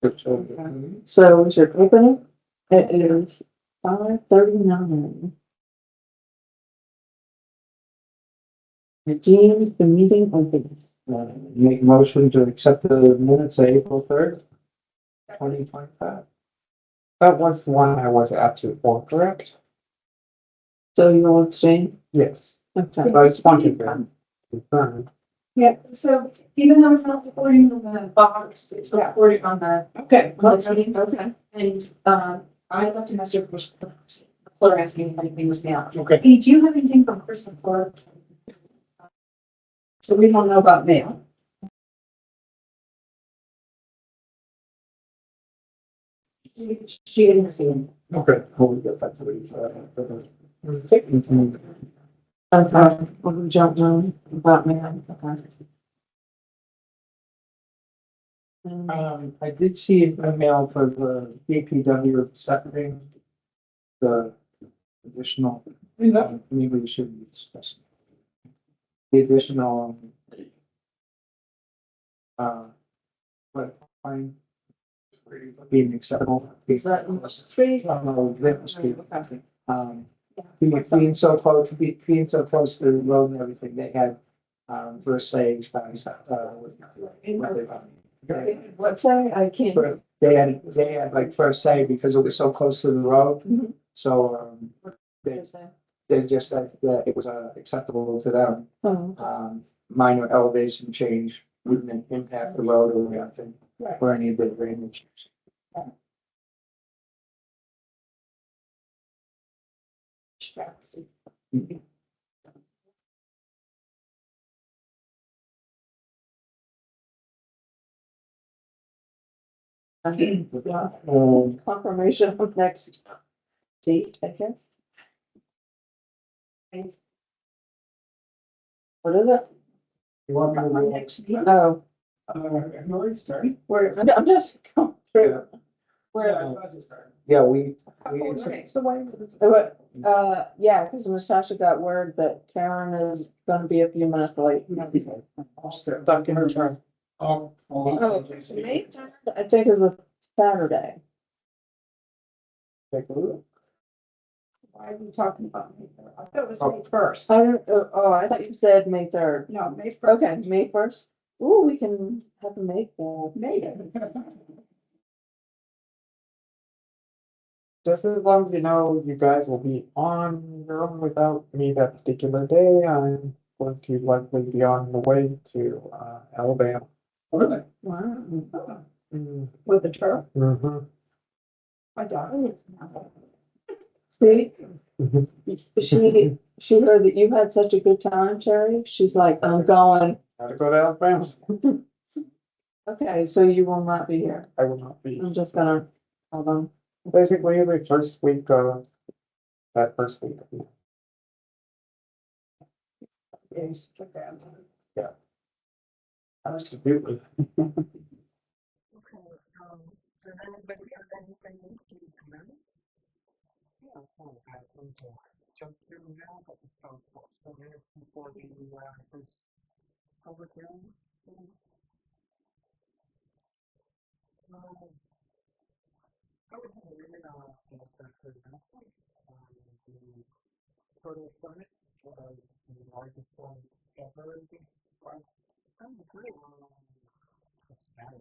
So we should open it. It is 5:39. I deem the meeting open. Make a motion to accept the minutes of April 3rd, 2025. That was the one I was absent for, correct? So you will abstain? Yes. Okay. I just wanted to confirm. Yeah, so even though it's not recording on the box, it's recording on the, Okay. on the Teams. Okay. And, I left a message for Fleur asking if anything was mailed. Okay. Hey, do you have anything from Chris and Fleur? So we don't know about mail. She didn't receive it. Okay. We'll get back to the. Okay. Well, we don't know about mail. Okay. I did see an email for the DPW accepting the additional, maybe we should discuss the additional, but fine. Being acceptable. Is that in the street? No, Lincoln Street. Okay. Being so close, being so close to the road and everything, they had, first say, What say? I can't. they had like first say because it was so close to the road. Mhm. So, they just said that it was, acceptable to them. Oh, Minor elevation change wouldn't impact the road or anything, or any of the drainage. confirmation of next date, I guess. What is it? You want me to Our read it? next meeting. Oh, I'm already starting. I'm just going through. Yeah, we. Okay, yeah, because Natasha got word that Karen is gonna be a few minutes late. Stuck in her turn. Oh, May 3rd, I think is a Saturday. Take a look. Why are we talking about May 3rd? I thought it was May 1st. I don't, I thought you said May 3rd. No, May 1st. Okay, May 1st. Ooh, we can have a May 4th. Maybe. Just as long as you know you guys will be on your own without me that particular day, I'm going to likely be on the way to Alabama. Really? Wow. With the turf? Mm-hmm. My daughter. See, she heard that you had such a good time, Terry. She's like, I'm going. Gotta go to Alabama. Okay, so you will not be here. I will not be. I'm just gonna, hold on. Basically, the first week of that first week. Yes. Yeah. Absolutely. Okay, does anybody have anything to comment? Yeah, so I'm going to jump through now, but it's about 4 minutes before the first public hearing. I would have a minute on the structure announcement. The total summit was the largest one ever. Was pretty it's bad.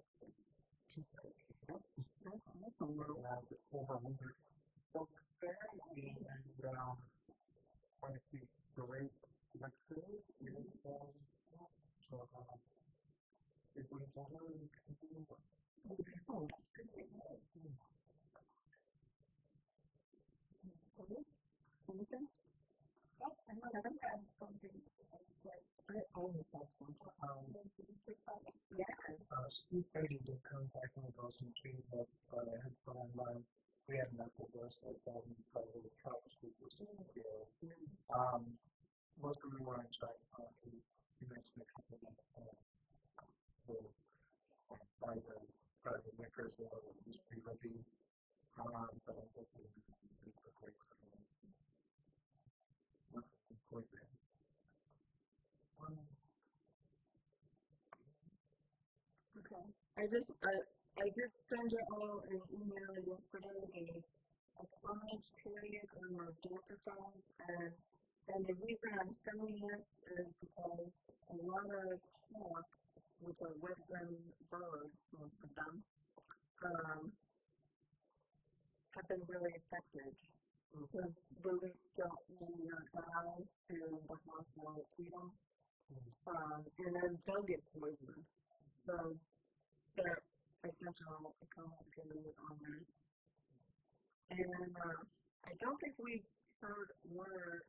That's a little over 100 folks there, and quite a few great lecturers. So, if we Steve Brady did contact me about some trees that had gone online. We had enough of those, so I thought we'd probably the top speakers to most of them were on site. You mentioned a couple of private makers or just be but I think it's a great I just, I did send you all an email yesterday, a comment period on my Deltaphone, and the reason I'm sending it is because a lot of talk with a woodland bird, most of them, have been really affected. Because the leaves don't really die to the hospital feed them, and then they'll get poisoned. So that essential comment period on that. And I don't think we heard word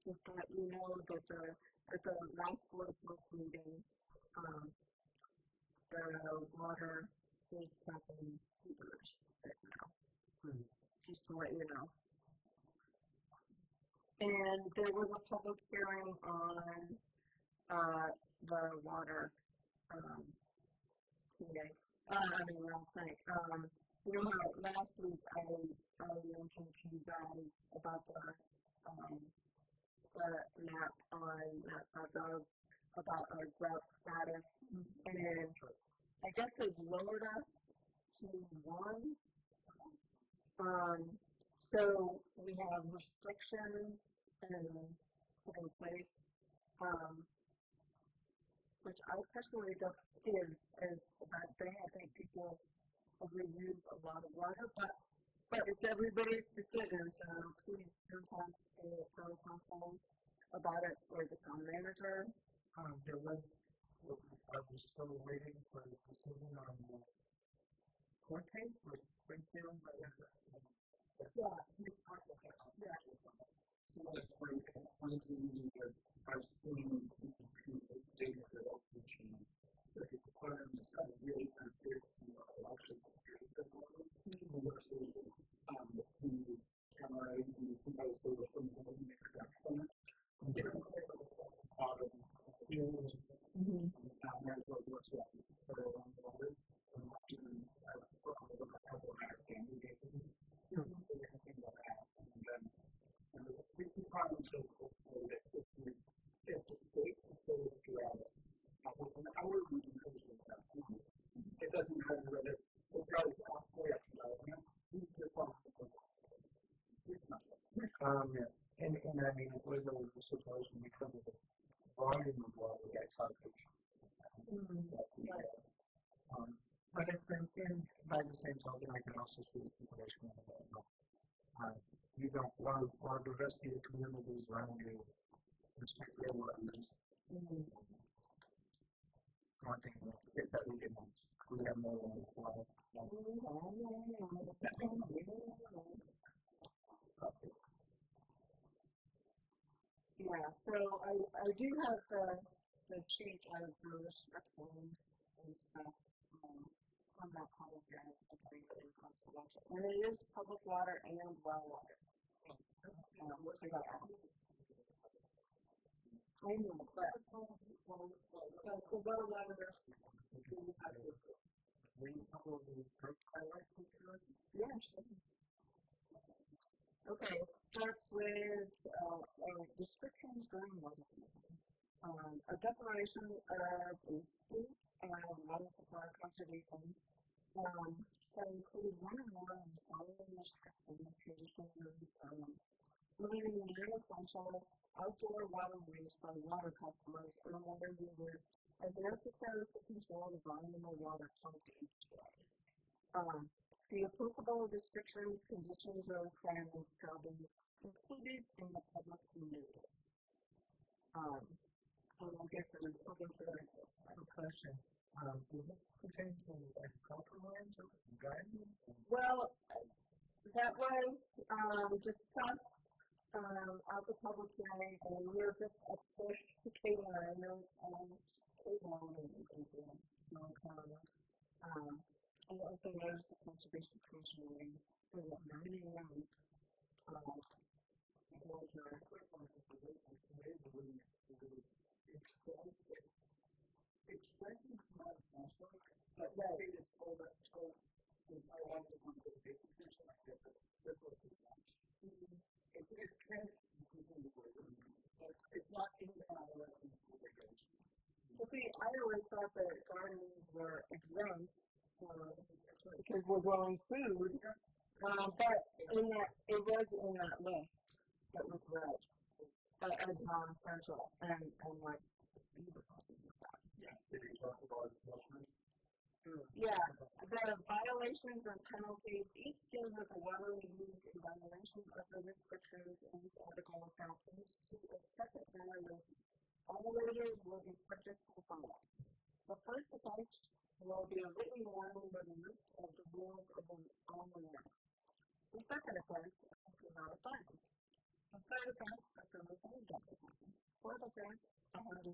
just to let you know that at the last board of health meeting, the water is tapping heaters right now. Just to let you know. And there was a public hearing on the water today. Last night. You know, last week I mentioned to you guys about the map on Southbridge about our drought status, and I guess they've lowered us to 1. So we have restrictions put in place, which I personally don't see as a bad thing. I think people overuse a lot of water, but it's everybody's decision. So please contact the town council about it or the town manager. There was, I was still waiting for a decision on the court case with Springfield. Yeah. So that's where I'm thinking that I've seen data that also changed. But the requirements are really unfair to actually versus who camera and because they were from the production. And they're out of fields and there's what works well for a long water. And then we probably should hopefully that if the state goes to our region goes to that, it doesn't matter whether it goes halfway up to that. Who's responsible? And I mean, it was a situation because of the volume of water at Southbridge. But it's by the same token, I can also see the situation you don't want the rest of your communities around you respect their waters. Wanting to get that we can have more water. Yeah, so I do have the sheet of the restrictions and stuff on that public area and conservation. And it is public water and well water. I know, but the well water yeah, sure. Okay, starts with descriptions during water. A declaration of food and water supply conservation can include one or more of the following restrictions, conditions, limiting non-essential outdoor water use by water customers and water users as necessary to control the volume of water pumped each day. The applicable restrictions, conditions, or requirements shall be included in the public notice. And I guess I'm looking for a question. Does it pertain to agricultural lands or gardens? Well, that was discussed at the public hearing, and we're just up to Kayla. I know it's Kayla and and also there's the conservation commission meeting for what 9 a.m. See, I always thought that gardens were exempt because we're growing food. But in that, it was in that list that was read as non-essential, and like, yeah, the violations and penalties each deal with whether we use in violation of the restrictions in the article of page 2 of second matter. Operators will be subject to the following. The first offense will be a written warning by the list of the rules of the owner. The second offense is not a fine. The third offense is a misdemeanor. Fourth offense, $150.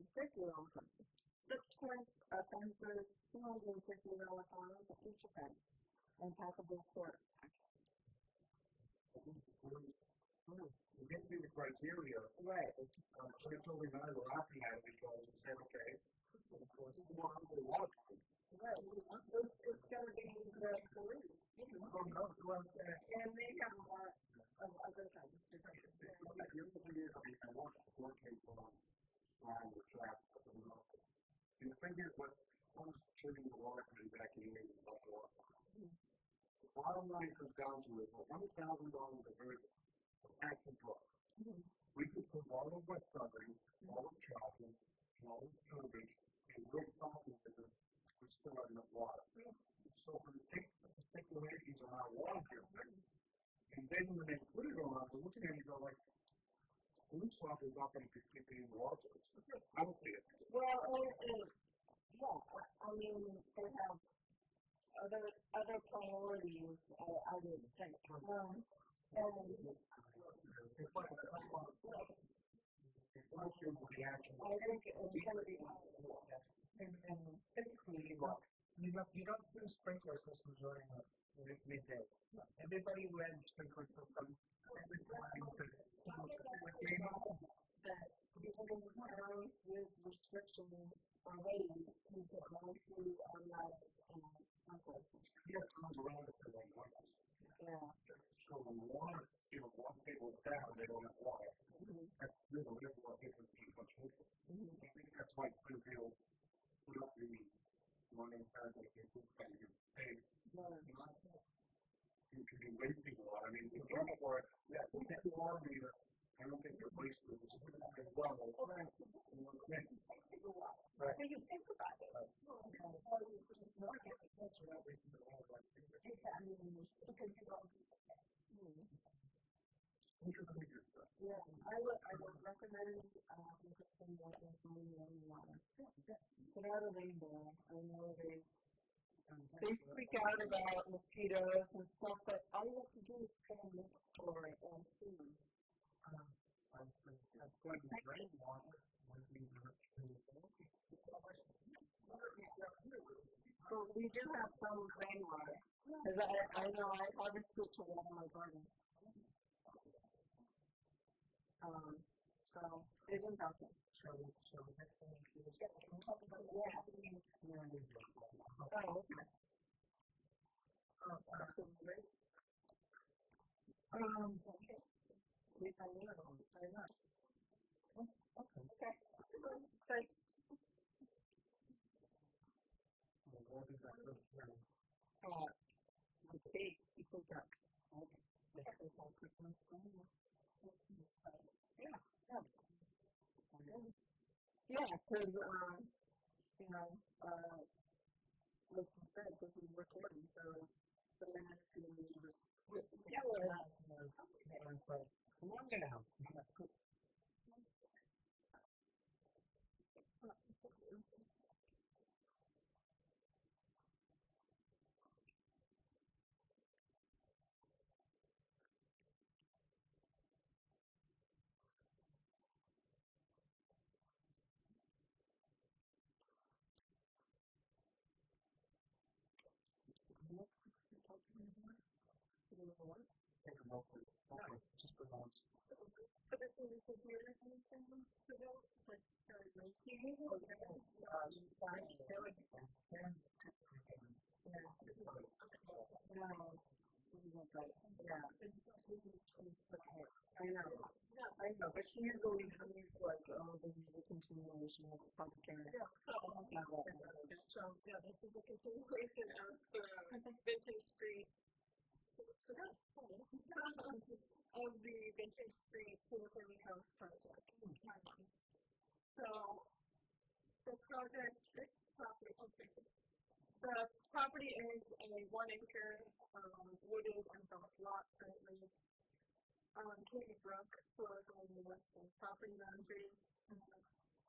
Subsequent offenses, $250 fine for each offense, and possible court action. We get through the criteria. Right. Until we know we're laughing at it because we say, okay, of course, we want to do a lot of time. Right. It's going to be the police. And they have a lot of other things to do. And the thing is, what I was treating the water committee back in the 80s about the water. The bottom line comes down to is $100,000 a very action book. We could put all of West Southern, all of Charlton, and all of Southbridge, and we're talking to them, we still have enough water. So for the particularities on our water district, and then when they put it on, they're looking at it, go like, police officers not going to be keeping in the water. I don't see it. Well, yeah, I mean, they have other priorities, I would think. It's like it's not sure what the action I think it's going to be, And typically, you don't do sprinkler systems during midday. Everybody read sprinkler systems every time that people in the town with restrictions already need to go through automatic sprinkler. Yes, comes around at the right point. Yeah. So the water, once they go down, they don't have water. That's really what difference between much water. I think that's why Springfield put up the running pads like they put back in. Hey, you can be wasting water. I mean, the drug for it, yes, we have water meter. I don't think they're wasting it. It's well. Right. So you think about it. Yeah, I would recommend interesting working from the water. Put out a rainbow. I know they freak out about mosquitoes and stuff, but all you have to do is put a look for it and see. So we do have some rainwater. Because I know I harvested to water my garden. So it's important. So the next thing is Oh, okay. absolutely. Okay. Yes, I will. Very much. Okay. Thanks. Let's see. People got. Yeah, because, like you said, this is recording, so the minutes can be just. Yeah, Come on down. Take a look. Okay, just for once. but this is here anything to do, like, I know. I know, but she usually comes like, the continuation of the public hearing. Yeah, so, yeah, this is a continuation of the Vintage Street. So that's funny. Of the Vintage Street single-family house project. So, the project, this property, okay. The property is a 1 acre, wooded and built lot currently. Katy Brook flows along the western property boundary,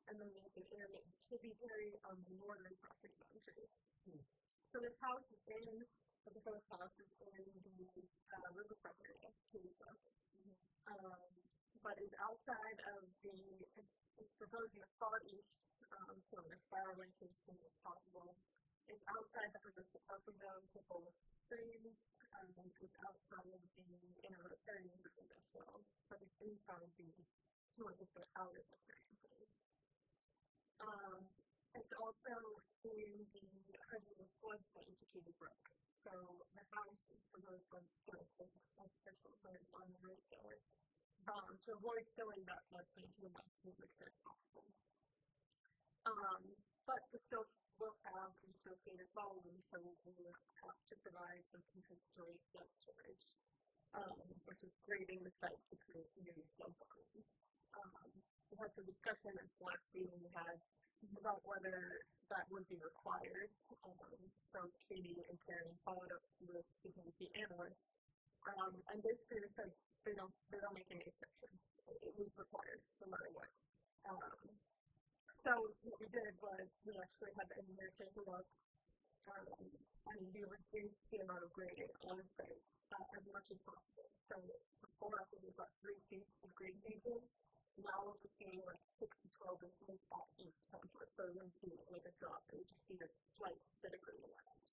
and then there's an area in tributary on the northern property boundary. So this house is in, the proposed house is in the riverfront area, Katy Brook, but is outside of the, it's proposing a far east, so as far away from the stream as possible. It's outside the commercial buffer zone for both streams, it's outside of the inner areas of industrial, but it's inside the 200-foot outer area. It's also in the hydro floodplain to Katy Brook. So the house is proposed to artificial flood on the right there, to avoid filling that floodplain to the maximum extent possible. But the silts will have associated volume, so we will have to provide some compensatory flood storage, which is grading the site to create new flood volume. We had some discussion at the last meeting we had about whether that would be required. So Katie and Karen followed up with the analysts, and basically they said they don't make any exceptions. It was required no matter what. So what we did was we actually had the engineer take a look, and we reduced the amount of grading on the site as much as possible. So before it was about 3 feet of grade gauges. Now we're just seeing like 6 to 12 inches at each contour. So it wouldn't be like a drop, it would just be a slight bit of grading left.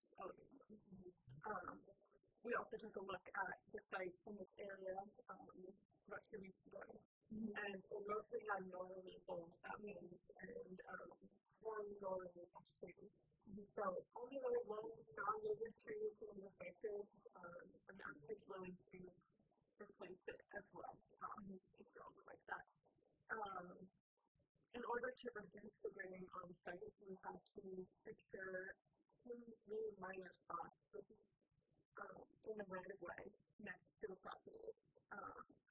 We also took a look at the site in this area about 2 weeks ago. And it mostly had northerly bulbs that means, and one northerly tree. So only really one non-native tree was affected, and that is willing to replace it as well. Like that. In order to reduce the grading on site, we have to secure 2 really minor spots in the right of way next to the property.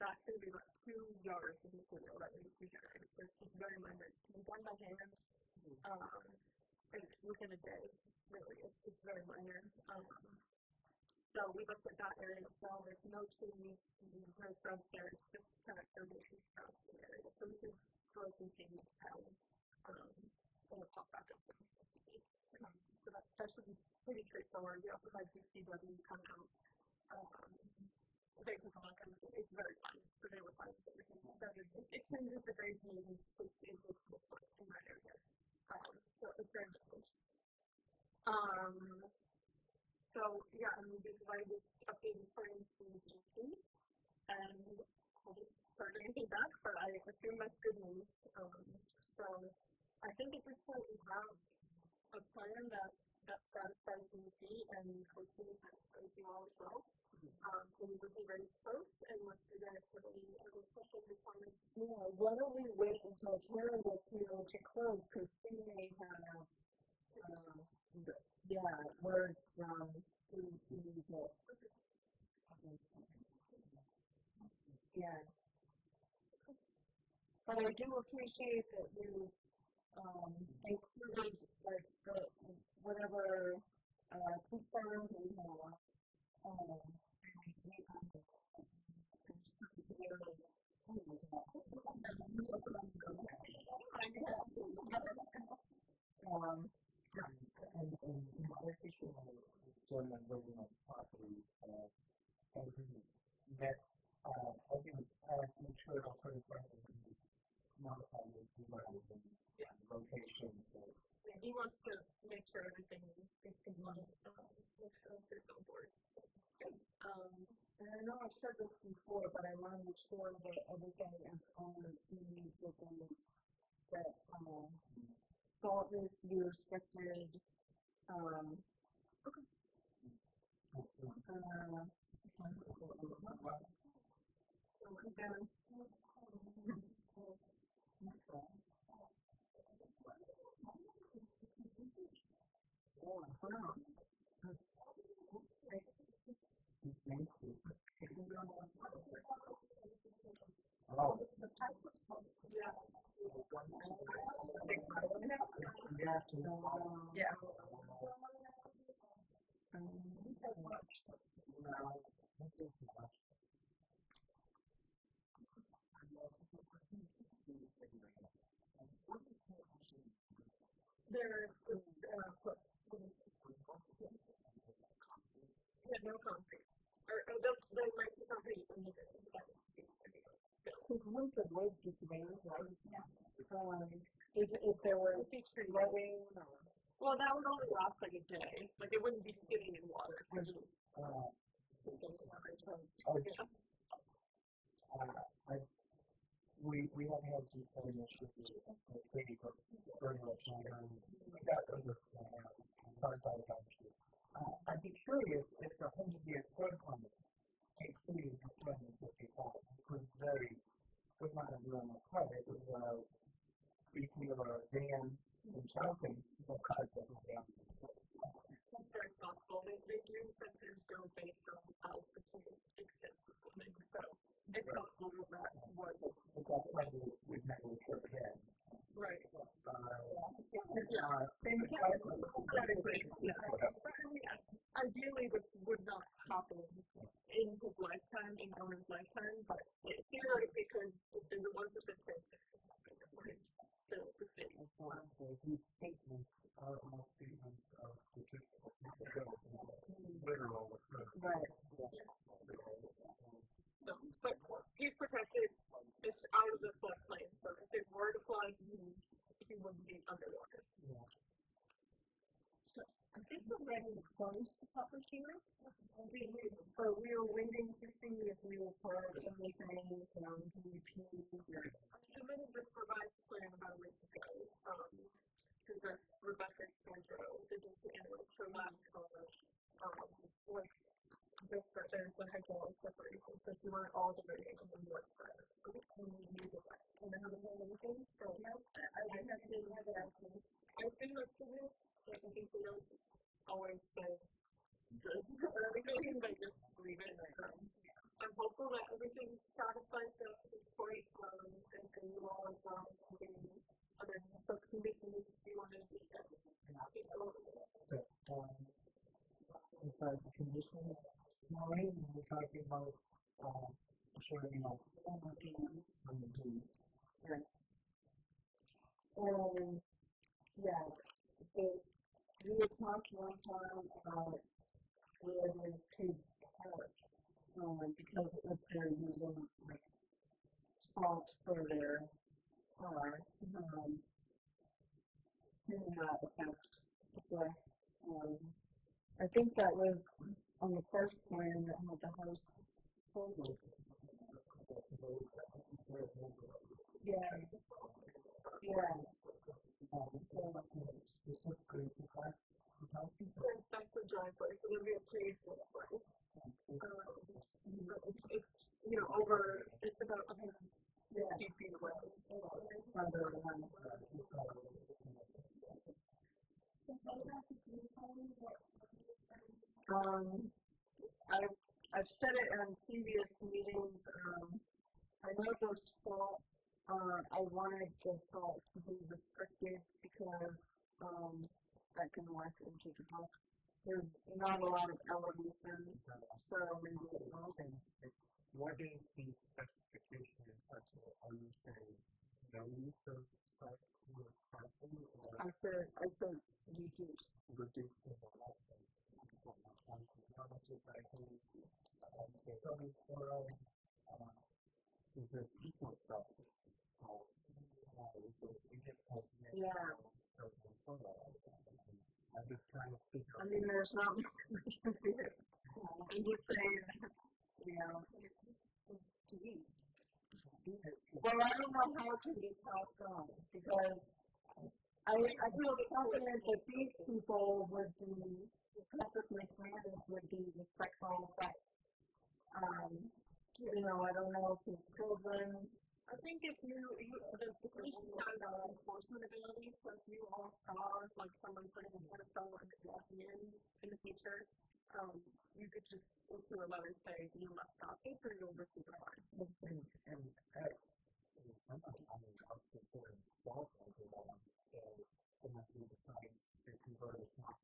That's going to be about 2 yards of material that needs to be generated. So it's very minor. It can be done by hand, and within a day, really. It's very minor. So we looked at that area as well. There's no trees, there's no shrubs there. It's just kind of herbaceous stuff in the area. So we could throw some seeds down, and it'll pop back up. So that should be pretty straightforward. We also had DCW come out. They took a look and it's very fine. So they were fine with everything. It changes the grades needed to exist in that area. So it's very good. So yeah, I mean, we provided this updated plan to DP, and I haven't heard anything back, but I assume that's good news. So I think at this point we have a plan that satisfies DP and hopefully satisfies you all as well. So we would be ready to post and look through that for any other questions or comments. Yeah, why don't we wait until Karen gets here to close, because she may have, words from who the. Yeah. But I do appreciate that you included like whatever systems we have. Gentleman living on the property, and he met, I think, I'm sure I'll put it right in the modify the location. Yeah, he wants to make sure everything is compliant with his own board. And I know I've said this before, but I want to make sure that everything is on the team within that salt is restricted. Oh. Yeah. They're yeah, no concrete. Or they might be concrete when you Once the wood gets made, right? If there were flooding or. well, that would only last like a day. Like it wouldn't be sitting in water. We have had some flooding issues pretty much we got over hard time. I'd be curious if the 100-year flood plain exceeded the 255. It was not a real flood. It was between a dam and something that caused it to go down. That's very possible. They do sensors go based on altitude extensively. So it's possible that was But that's why we've never occurred again. right. Ideally, this would not happen in his lifetime, in Owen's lifetime, but theoretically, because if there's a 1% chance that it could happen, still the city. These statements are all statements of statistical literal. Right. So, but he's protected. It's out of the floodplain, so if it were to flood, he wouldn't be underwater. Yeah. So I think we're ready to close the public hearing. We were waiting to see if we were part of anything from DEP. I submitted this revised plan about a week ago to this Rebecca Sandro, the DEP analyst, her last comment with this, that there's the hydraulic separation, so if you want all the radiation on the west side, we use it. And then the whole thing, so I've been up to this, so I think we don't always say good. But just leave it. I'm hopeful that everything satisfies us at this point, and you all as well as the other sub-conditions you want to discuss. So, as far as the conditions, Maureen, we're talking about, sure, on the deed. Right. Yeah, we had talked one time about where they could park, because if they're using like salt for their car, and that affects the, I think that was on the first plan that had the house proposal. Yeah. Yeah. Specifically, That's the driveway, so there'll be a paved driveway. It's over, it's about 150 feet away. I've said it on previous meetings. I know those salt. I wanted the salt to be restricted because that can work into the house. There's not a lot of elevation, so maybe it will. What is the specification in such a, are you saying no use of salt was harmful or I said reduce. reduce the lifetime? Is this equal stuff? Yeah. I'm just trying to figure I mean, there's not much we can do. I'm just saying, to eat. Well, I don't know how to be passed on because I feel confident that these people would be perfectly planted, would be respectful, but I don't know if his children I think if the police has enforcement ability, so if you all saw like someone putting a pedestal and walking in the future, you could just issue a letter say you must stop this or you'll receive a fine. And heck, sometimes I mean, I was considering qualifying for that one, and then we decide to convert it not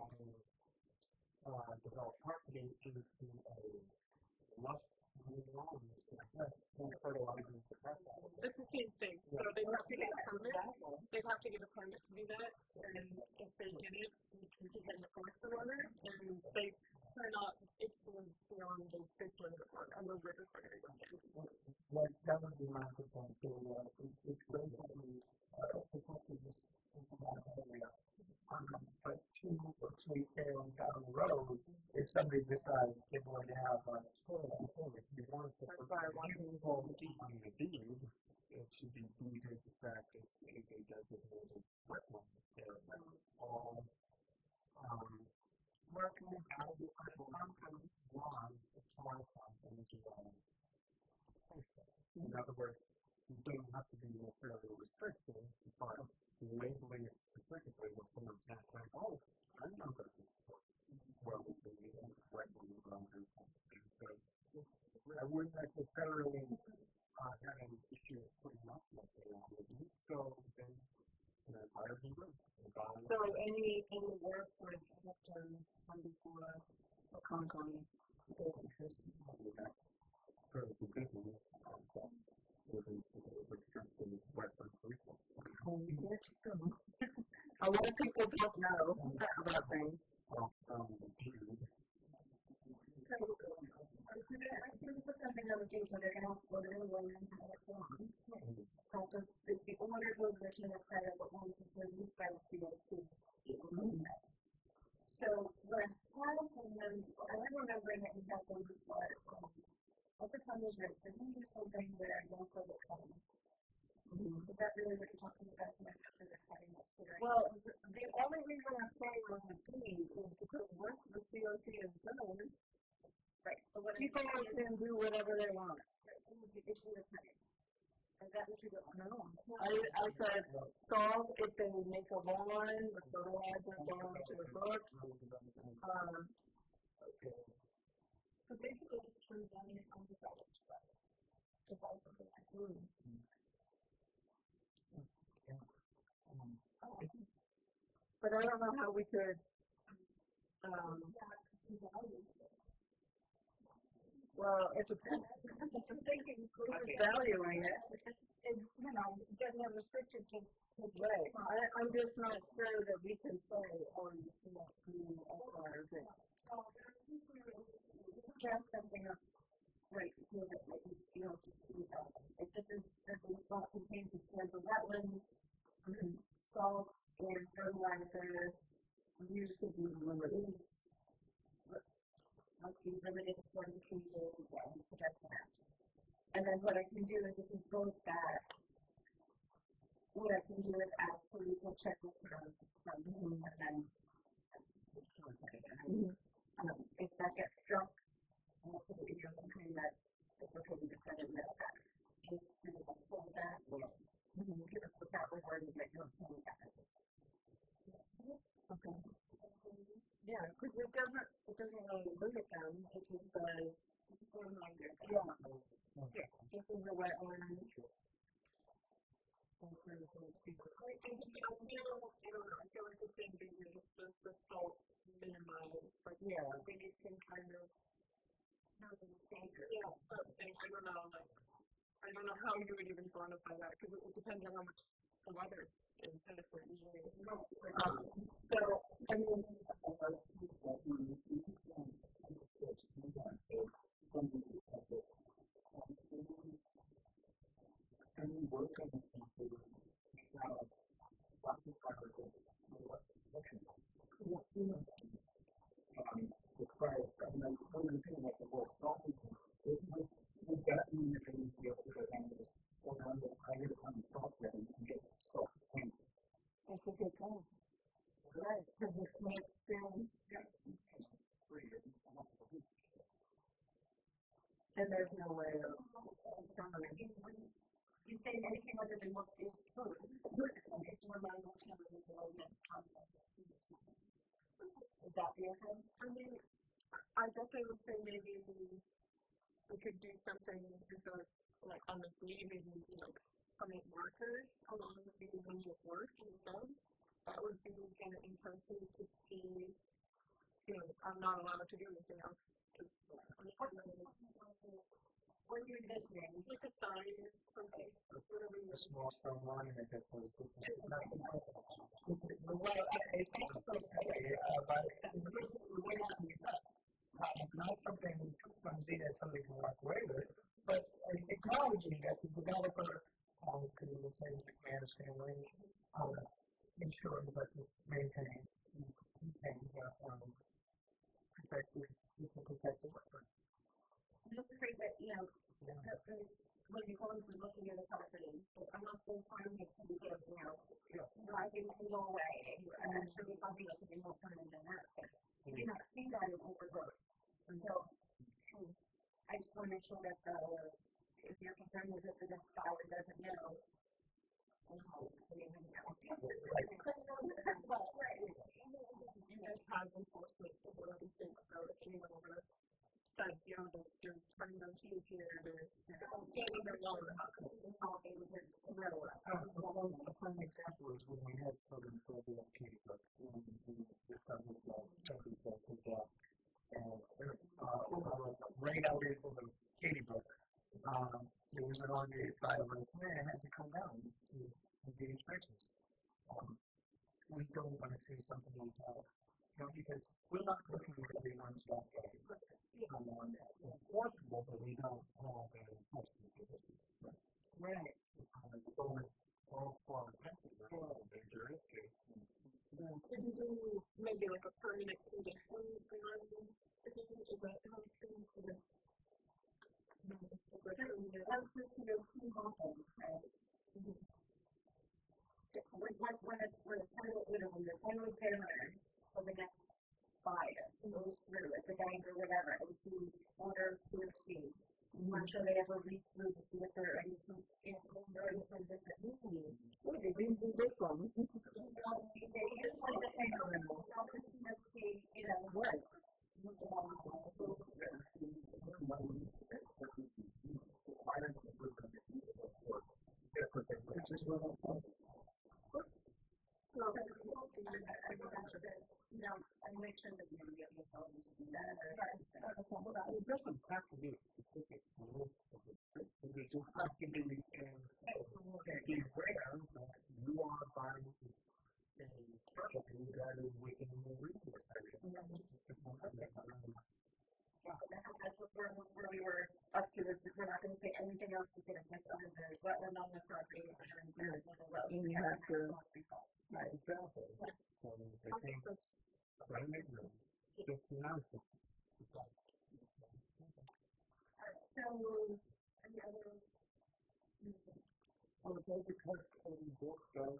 having developed property into a lush lawn like that, and fertilizing the process. It's the same thing. So they have to get a permit. They have to get a permit to do that, and if they get it, you can get an enforcement order, and they cannot extend beyond the 600 mark on the river area. Like, that would be my point too. It's great that we potentially just think about that area. But 2 or 3 areas down the road, if somebody decides they're going to have a school, if you want to put on the deed, it should be deeded practice as a designated wetland area. All working out of the lawn, it's more fun than in other words, you don't have to be necessarily restricted, but labeling it specifically when someone's not like, oh, I know that well, wetland boundaries and so I wouldn't necessarily have an issue with putting up what they want to do, so then I would be good. So any work would have to come before a Concom. For the business, restricting wetland resources. A lot of people don't know about things. I think put something on the deed so they're gonna order the land and have it wrong. So the owner goes to the chain of credit, but one concern is by the COC. So what happened from them, I remember that we had them before. What the problem is that the things are something that are not for the common. Is that really what you're talking about? Well, the only reason I'm saying on the deed is because once the COC is done, right. So what people can do whatever they want. Is that what you don't know? I said, solve if they make a lawn, the fertilizer down to the brook. So basically just turn down your own development. But I don't know how we could, well, it's a thinking valuing it. It, doesn't have restrictions to Right. I'm just not sure that we can say, oh, you can't do X, Y, or Z. draft something up. Right, so that if this spot contains a potential wetland, salt or fertilizer, use could be limited. Must be limited for the season and protect that. And then what I can do is if it goes back, what I can do is ask for you to check this from and then if that gets struck, I'll put it in your complaint that it's okay to just send it mail back. If you don't pull that, give us the proper word and get your opinion back. Okay. Yeah, because it doesn't really limit them. It just says, This is going on there. yeah, this is a wetland. I feel like it's ambiguous, just the salt minimized, but Yeah. I think it can kind of have a standard. Yeah, something. I don't know how you would even quantify that because it depends on how much the weather is different usually. So, I mean, that's a good point. Right, because it makes them, and there's no way of determining. you say anything other than what is food. It's more like what kind of development concept. Would that be okay? I mean, I guess I would say maybe we could do something like on the green, maybe like permit markers along the lines of work and stuff. That would be kind of interesting to see. I'm not allowed to do anything else. What are you envisioning? Like a sign or something, whatever you A small stone monument that says. Well, it's okay, but it's not something clumsy that somebody can walk away with, but acknowledging that the developer to say the McManus family ensure that it's maintained and protected, protected. I'm just afraid that, when you go into looking at a property, I'm not so farming to be good, driving can go away, and I'm sure we probably have to be more permanent than that, but you do not see that in overgrowth. So, I just want to make sure that if your concern is that the flower doesn't know, you guys have enforcement over everything, so if anyone over said, they're turning their keys here, they're standing their lawn. A prime example is when we had children for the Katie Brook, when we discovered somebody that could right out into the Katie Brook. It was an on the side of the plan, had to come down to the inspections. We don't want to see something like that, because we're not looking at everyone's backyard. It's enforceable, but we don't have a enforcement ability. Right. It's all for major issue. Could you do maybe like a permanent condition on the thing? Is that how it's going to be? That's the small thing, right? When the tenant would pay rent for the next buyer, goes through it, the bank or whatever, and sees orders to receive. I'm sure they ever read through to see if there are anything different meaning. What did you do this one? They just want to say, oh, this must be, what? So, I make sure that you're going to be able to do that. It doesn't have to be specific. It just has to be aware that you are buying a property that is within the resource area. That's where we were up to, is that we're not going to say anything else specific. There's wetland on the property, and there's You have to, Right, exactly. So I think that makes sense. Just announce it. So, any other? Well, it's all because the book does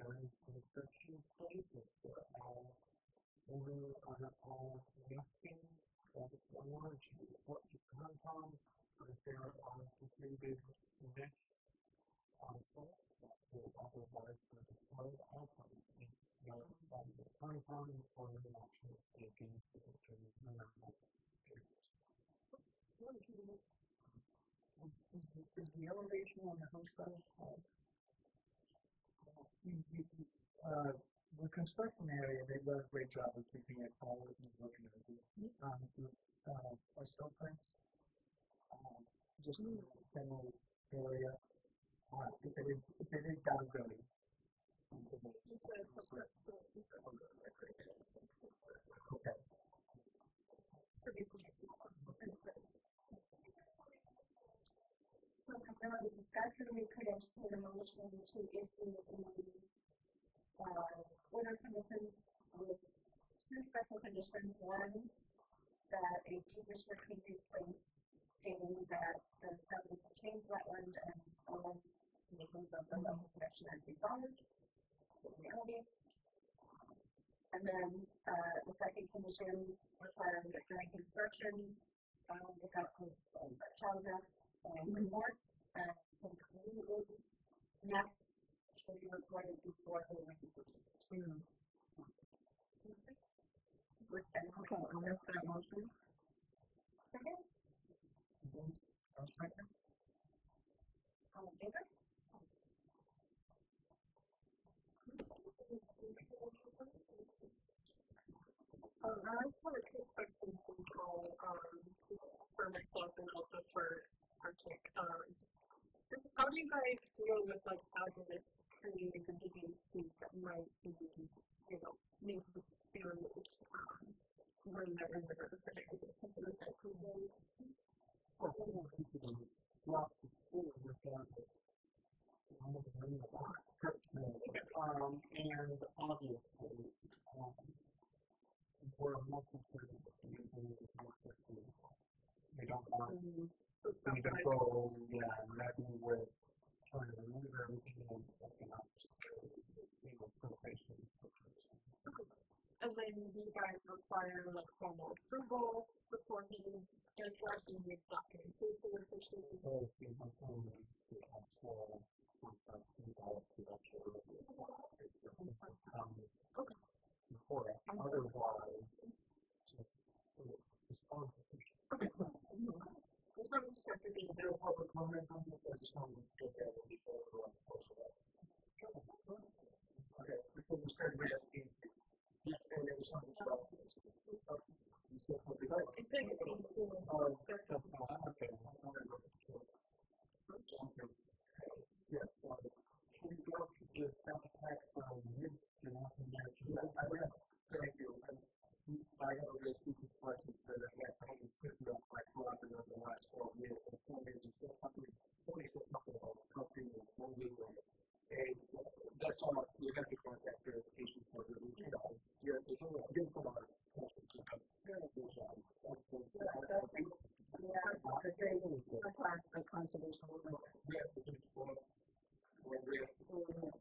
during construction phase, over nesting, that's the large, what you come from, if there are completed mesh also, that will otherwise display also in the compound or the actual staking to determine the number of is the elevation on the house side? The construction area, they've done a great job of keeping it forward and looking at it. A Southbridge, just a general area. If it is down good. Okay. So, we discussed that we could entertain a motion to issue order conditions with two special conditions. One, that a petition can be placed stating that the property contains wetland and all conditions of the level protection has been followed. And then the second condition requiring that during construction, it has to, paragraph, report, and completely next, should be recorded before the meeting. Okay, I'll make that motion. Second? I'll second. All in favor? I just want to take some control, for myself and also for Arctic. Just how do you guys deal with like hazardous trees and digging trees that might be, need to be removed, when they're in the river? Something like that. Well, I want people to block the school with that. And obviously, we're not concerned with using it as much as we don't want them to go, ready with trying to remove everything and open up, some patients. And then do you guys require like formal approval before he does that? Do you need documentation officially? So if you have only the actual involved production before us, otherwise, just responsible. There's something just have to be No public comment on this, I just wanted to look at it before we run social. Okay, before we start with asking, you say there was something about this. You said something about it. it's big. Okay. Yes. We go to the contact from mid and often I would have thank you. I have a really stupid questions that I have to put up my project over the last 12 years. And 4 years is still something, somebody said something about something and moving and that's all you have to contact verification for the job. You're good for our questions. Very good job. Conservation.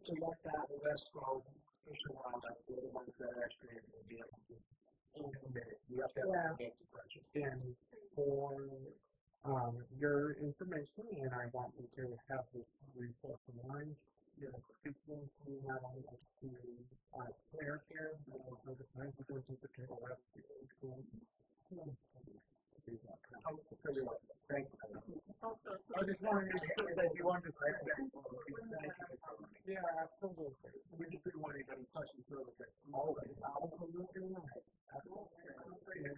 To look at the rest of fish and wildlife, the ones that actually are going to be able to implement it. You have to have a budget. And for your information, and I want you to have this report in mind, you're speaking to not only to Claire here, but also the time to go to the table rest of the school. Thank you. I just wanted to make sure that you understand that. Yeah, absolutely. We just didn't want anybody touching service. Always. Absolutely right. Absolutely. And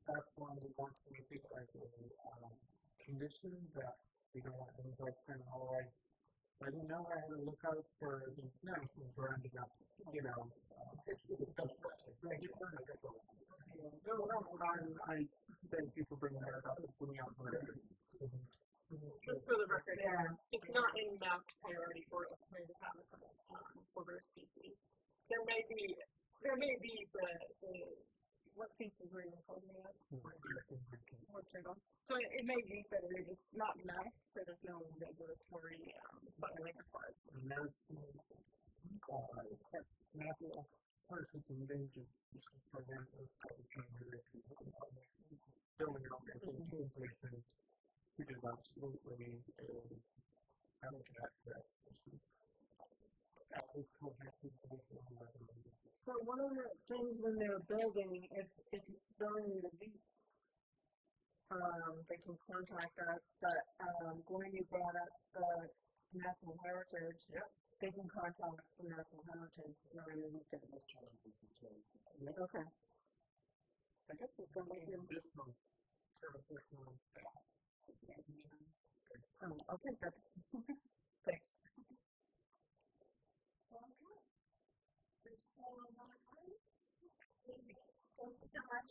that's why we want to make it like a condition that we don't want anybody kind of all right. I didn't know I had to look out for these snakes and we're ending up, thank you for that. I thank you for bringing that up. Just for the record, it's not a mapped priority for a planted habitat for rare species. There may be the what species were you holding at? So it may be that it is not mapped, but there's no regulatory button required. Natural persons endangered species program is filling out the implementation, which is absolutely habitat for that species. So one of the things when they were building, if it's building the beach, they can contact us, but when you brought up the national heritage, they can contact the national heritage. Okay. I guess it's going to be additional okay, that's thanks. Thank you so much.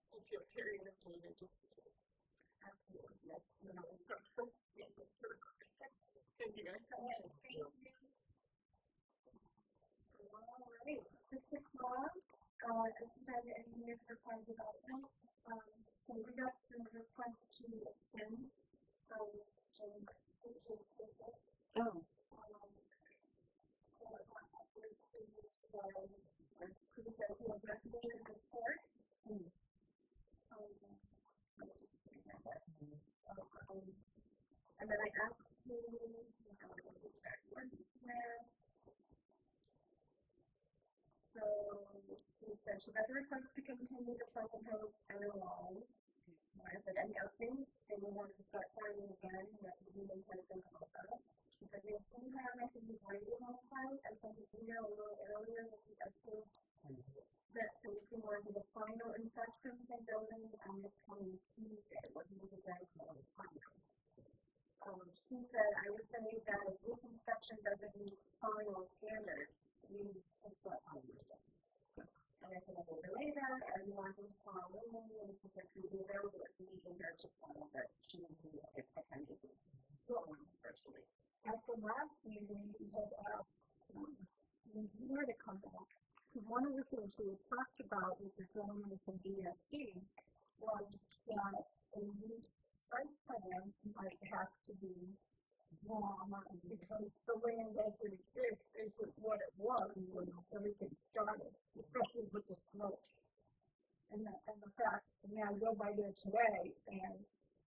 If you're carrying a food and just absolutely yes. Thank you guys. Thank you. All right, 6 o'clock. This is our engineer for plan development. So we got the request to extend which is Who said he was recommended to court. And then I asked him where. So he said she got the request to continue the present house and alone. I said, any updates? They will want to start fighting again. That's what we need to think about that. She said, we have seen her messages waiting on the site. I sent an email a little earlier with the update that she wanted the final inspection of the building on this coming Tuesday. What he was exactly on the final. She said, I would say that if this inspection doesn't meet final standards, we will start on it. And I said, I will delay that, and you want to follow me, and she said, she will be available at the meeting here to follow that she will be attending. Virtually. At the last meeting, we had asked where to come back. One of the things we had talked about with the gentleman from DSD was that a new site plan might have to be drawn because the land as it exists isn't what it was when everything started, especially with the slope. And the fact, and now I go by there today, and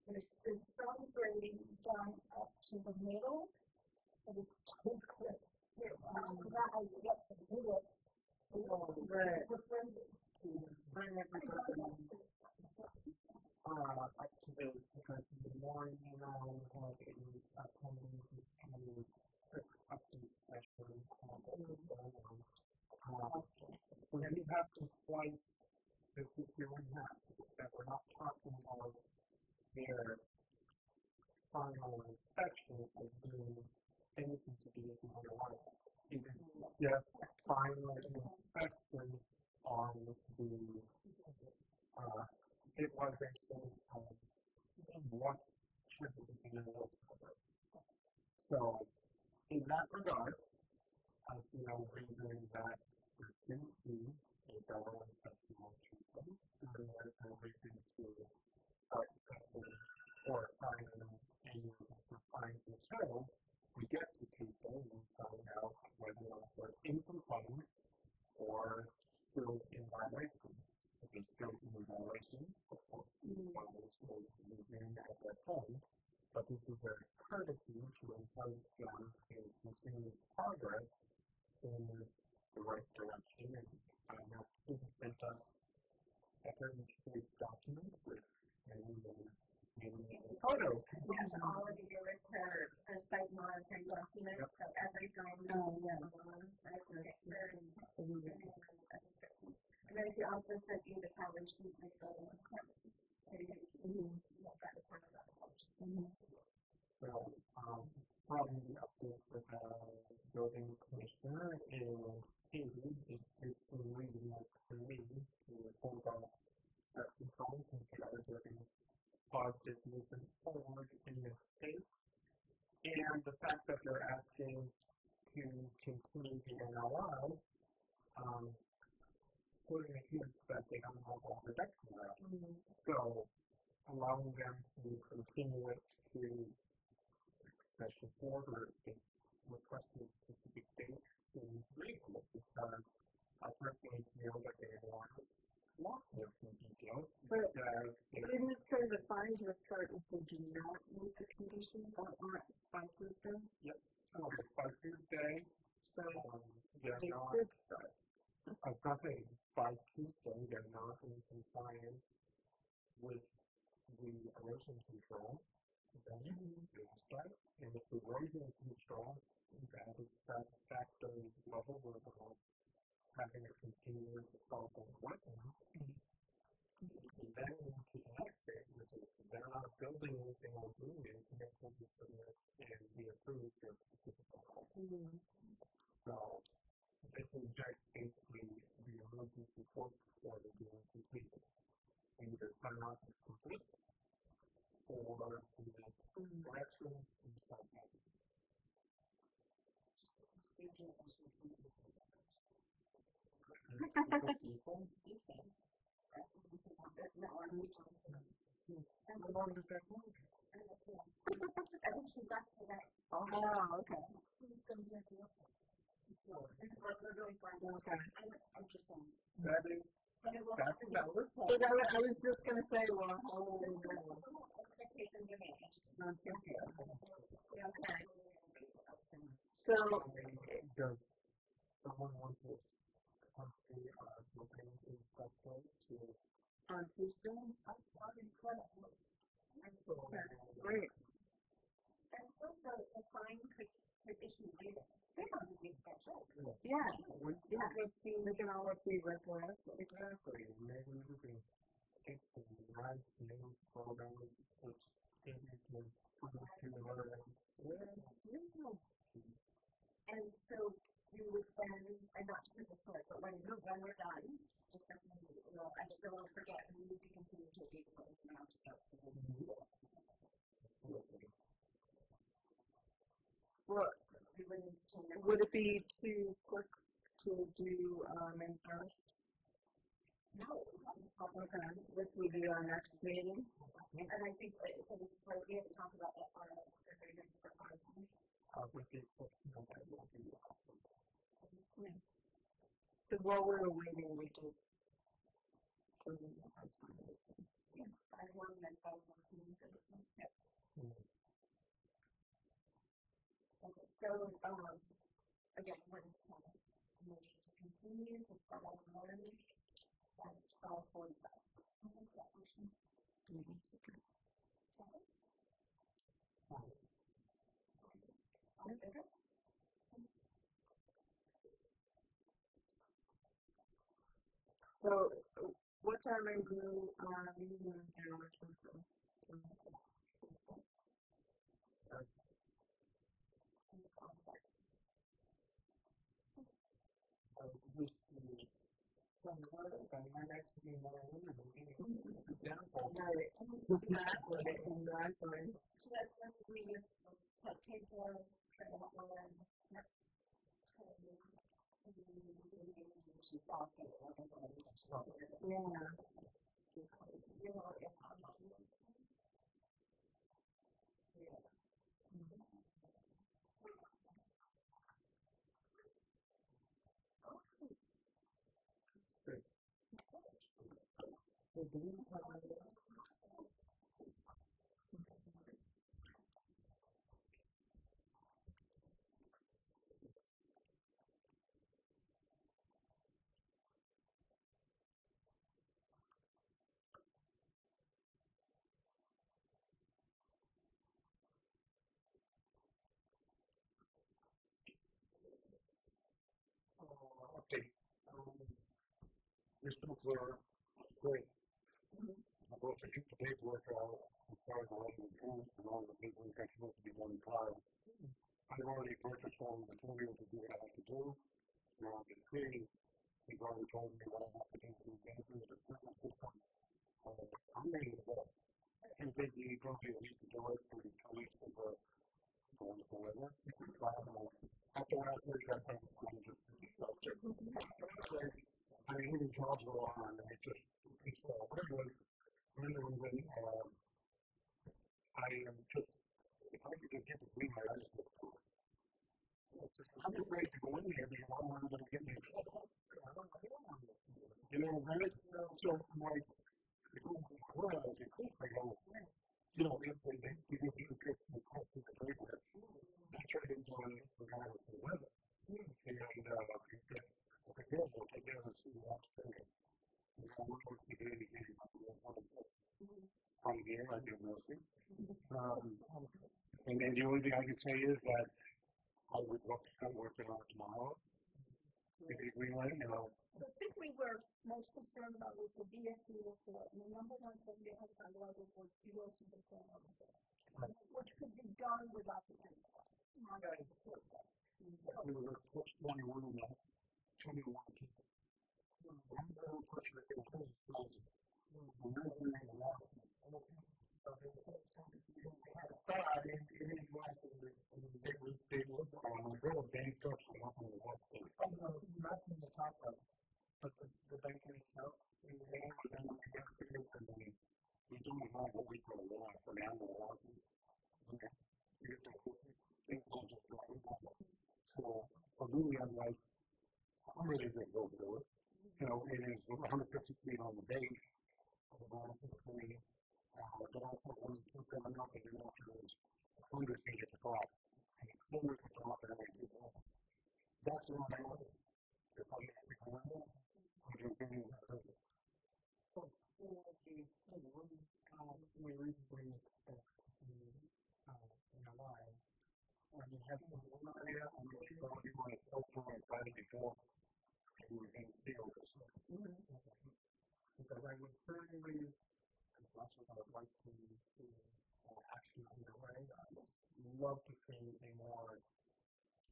there's some grading done up to the middle, and it's too quick. It's not how you get to do it. Right. Bring everybody up to date because in the morning I'll have a upcoming update session where you have to slice this is doing that we're not talking about their final inspection of doing anything to do with the underwater. It is just final inspection on the it was basically what should be in the So in that regard, I feel reason that there shouldn't be a government inspection on Tuesday, and there's no reason to start discussing or finding until we get to Tuesday and find out whether or not we're in compliance or still in violation. If it's still in violation, of course, violence will move in at that time. But this is a courtesy to encourage them to continue progress in the right direction. And that sent us a very big document with many photos. Yes, all of you with her site monitoring documents, so every time. And then she also sent you the coverage sheet with the requirements. So, from the update with the building commissioner and Katie, it's really like for me to hold on step control and get our building positive movement forward in this space. And the fact that they're asking to continue the NLI, certainly hints that they don't have all the ducks in a row. So, allowing them to continue it to special order if requested specific dates is reasonable because I personally feel that they want lots of details. But didn't it say the fines would start if they do not meet the conditions by Tuesday? Yep. So by Tuesday, they're not. I was going to say by Tuesday they're not in compliance with the erosion control. Then they start, and if the erosion control is at a satisfactory level where they're having a continuous assault on wetlands, then to the next stage, which is they're not building anything or doing anything until they submit and be approved for a specific level. So this is just basically the emergency work order being completed. Either sign off is complete or the correction and start having. How long does that go? I think she left today. Oh, okay. It's like literally far. Okay. I'm just saying. That is, But it will that's have to be valid. Because I was just gonna say, well, how will we know? expectation diminished. Okay. Okay. So, does someone want to come to looking stuff to on Tuesday? That's incredible. Great. I suppose the fine could issue later. They don't do these schedules. Yeah. We can all see retroactive. Exactly. Maybe we can get the right new program which is to put it to the other end. And so you would then, and not to put this forward, but when we're done, just definitely, I just don't want to forget, we need to continue to be the now stuff. Well, We wouldn't change it. would it be too quick to do in first? No. Okay, which we do our next meeting. And I think that so we have to talk about that part of the agreement for our. We can put because while we were waiting, we just. I want that I want to do this. Okay, so again, what is motion to continue to follow the morning at 12:45. I'll make that motion. Sorry? All in favor? So, what time are you meeting in Washington? It's on site. My next meeting, So that's when we pay for travel and she's talking. Yeah. Okay. This looks great. I'm going to keep the paperwork out as far as the insurance and all the paperwork that's supposed to be done prior. I've already purchased all the materials to do what I have to do. Now the tree, he's already told me what I have to do to do the equipment system. I'm ready to go. And basically, he told me that we could do it for 2 weeks before going to weather. After last week, I think I'm just I mean, even jobs go on, and it's just, it's really, I am just, if I could just get the green light, I just look through it. I'm just ready to go in there because I don't want to get me in trouble. You know, right? So, I'm like, if you go, I go, you know, if they give you the cost of the paper, I try to enjoy it regardless of the weather. And, the girls will take care of us who want to take it. You know, we're going to be ready to get it. From here, I do mostly. And then the only thing I can say is that I would start working on it tomorrow. If you green light, you know. The thing we were most concerned about was the VFD report, and the number one thing they had to level was erosion control on the bill, which could be done without the chemical. We were supposed to 21 on that. 21 people. I'm very fortunate that it was they looked on the real banked up so nothing was up there. Not from the top of it, but the banking itself. And then we got to figure out we don't know what we could have lost for now. Okay. We get the things will just go. So from really unlike some of these that go through it. You know, it is 150 feet on the base of the bottom of the tree. But also when you keep going up, and you know, there's 100 feet at the top, and it's 400 at the top, and everything keeps going. That's what I want. If I get to go in, I'm going to be So, we recently spoke in a while. You have some area, I'm going to show you my cell phone and try to before we were in the field. because I would certainly, as much as I would like to actually underway, I would love to see a more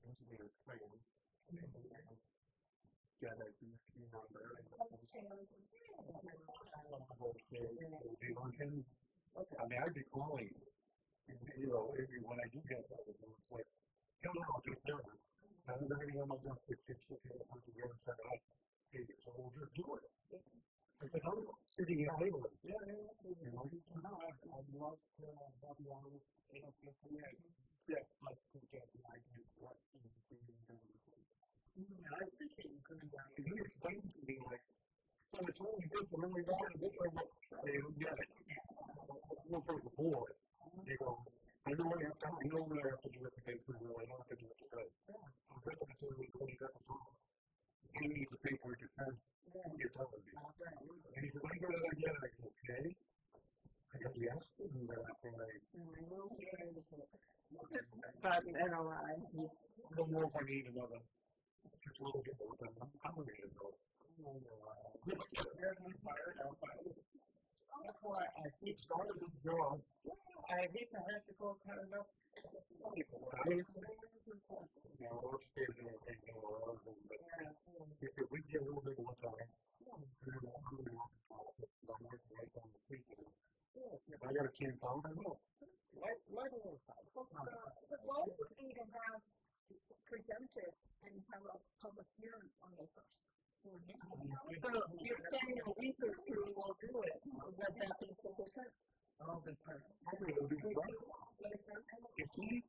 engineered plan and get a DP number and I mean, I'd be calling, you know, when I do get that, it's like, hell no, I'll just do it. I'm not going to my job for 6 years, I'm going to say, hey, so we'll just do it. It's like, I'm sitting here labeling. yeah, you know, I'd love to have you on with ASCP. Yeah, like to get the idea of what you do. And I appreciate you coming down and you explained to me, like, well, it's only this, and then we got it this way, but they don't get it. We'll take the board. They go, I know what I have to do, I know what I have to do with the paper, I know I have to do it today. I'm going to do it when you got the time. You need the paper to send your television. And he said, I got it again, I go, okay. I go, yes, and then I think But NOI. I don't know if I need another, just a little bit more than I'm going to go. That's why I keep starting this job. I hate to have to go kind of people. Now, we're still doing things in our own, but if we get a little bit more time, we won't really want to talk. I'm working right on the feet. If I got a 10 pound, I will. Like a little time. But why would we even have presented and have a public hearing on the first? So you're saying a week or two will do it, would that be sufficient? All the time. Probably it'll be right. If we,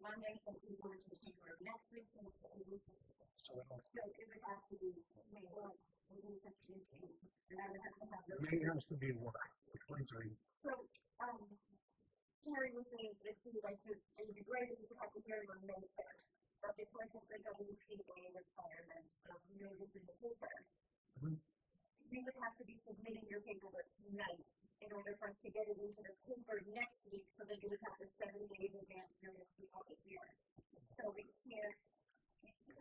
Monday, so we want to take our next week, so it would have to be May 1, we need to change it, and I would have to have. May has to be what? Explain to me. So, Terry was saying, it seemed like it would be great if we could have the hearing on May 1st, but because of the WPA requirements of noticing the paper, you would have to be submitting your paperwork tonight in order for us to get it into the paper next week, so that you would have the 7 days advance notice to all the hearing. So we can't,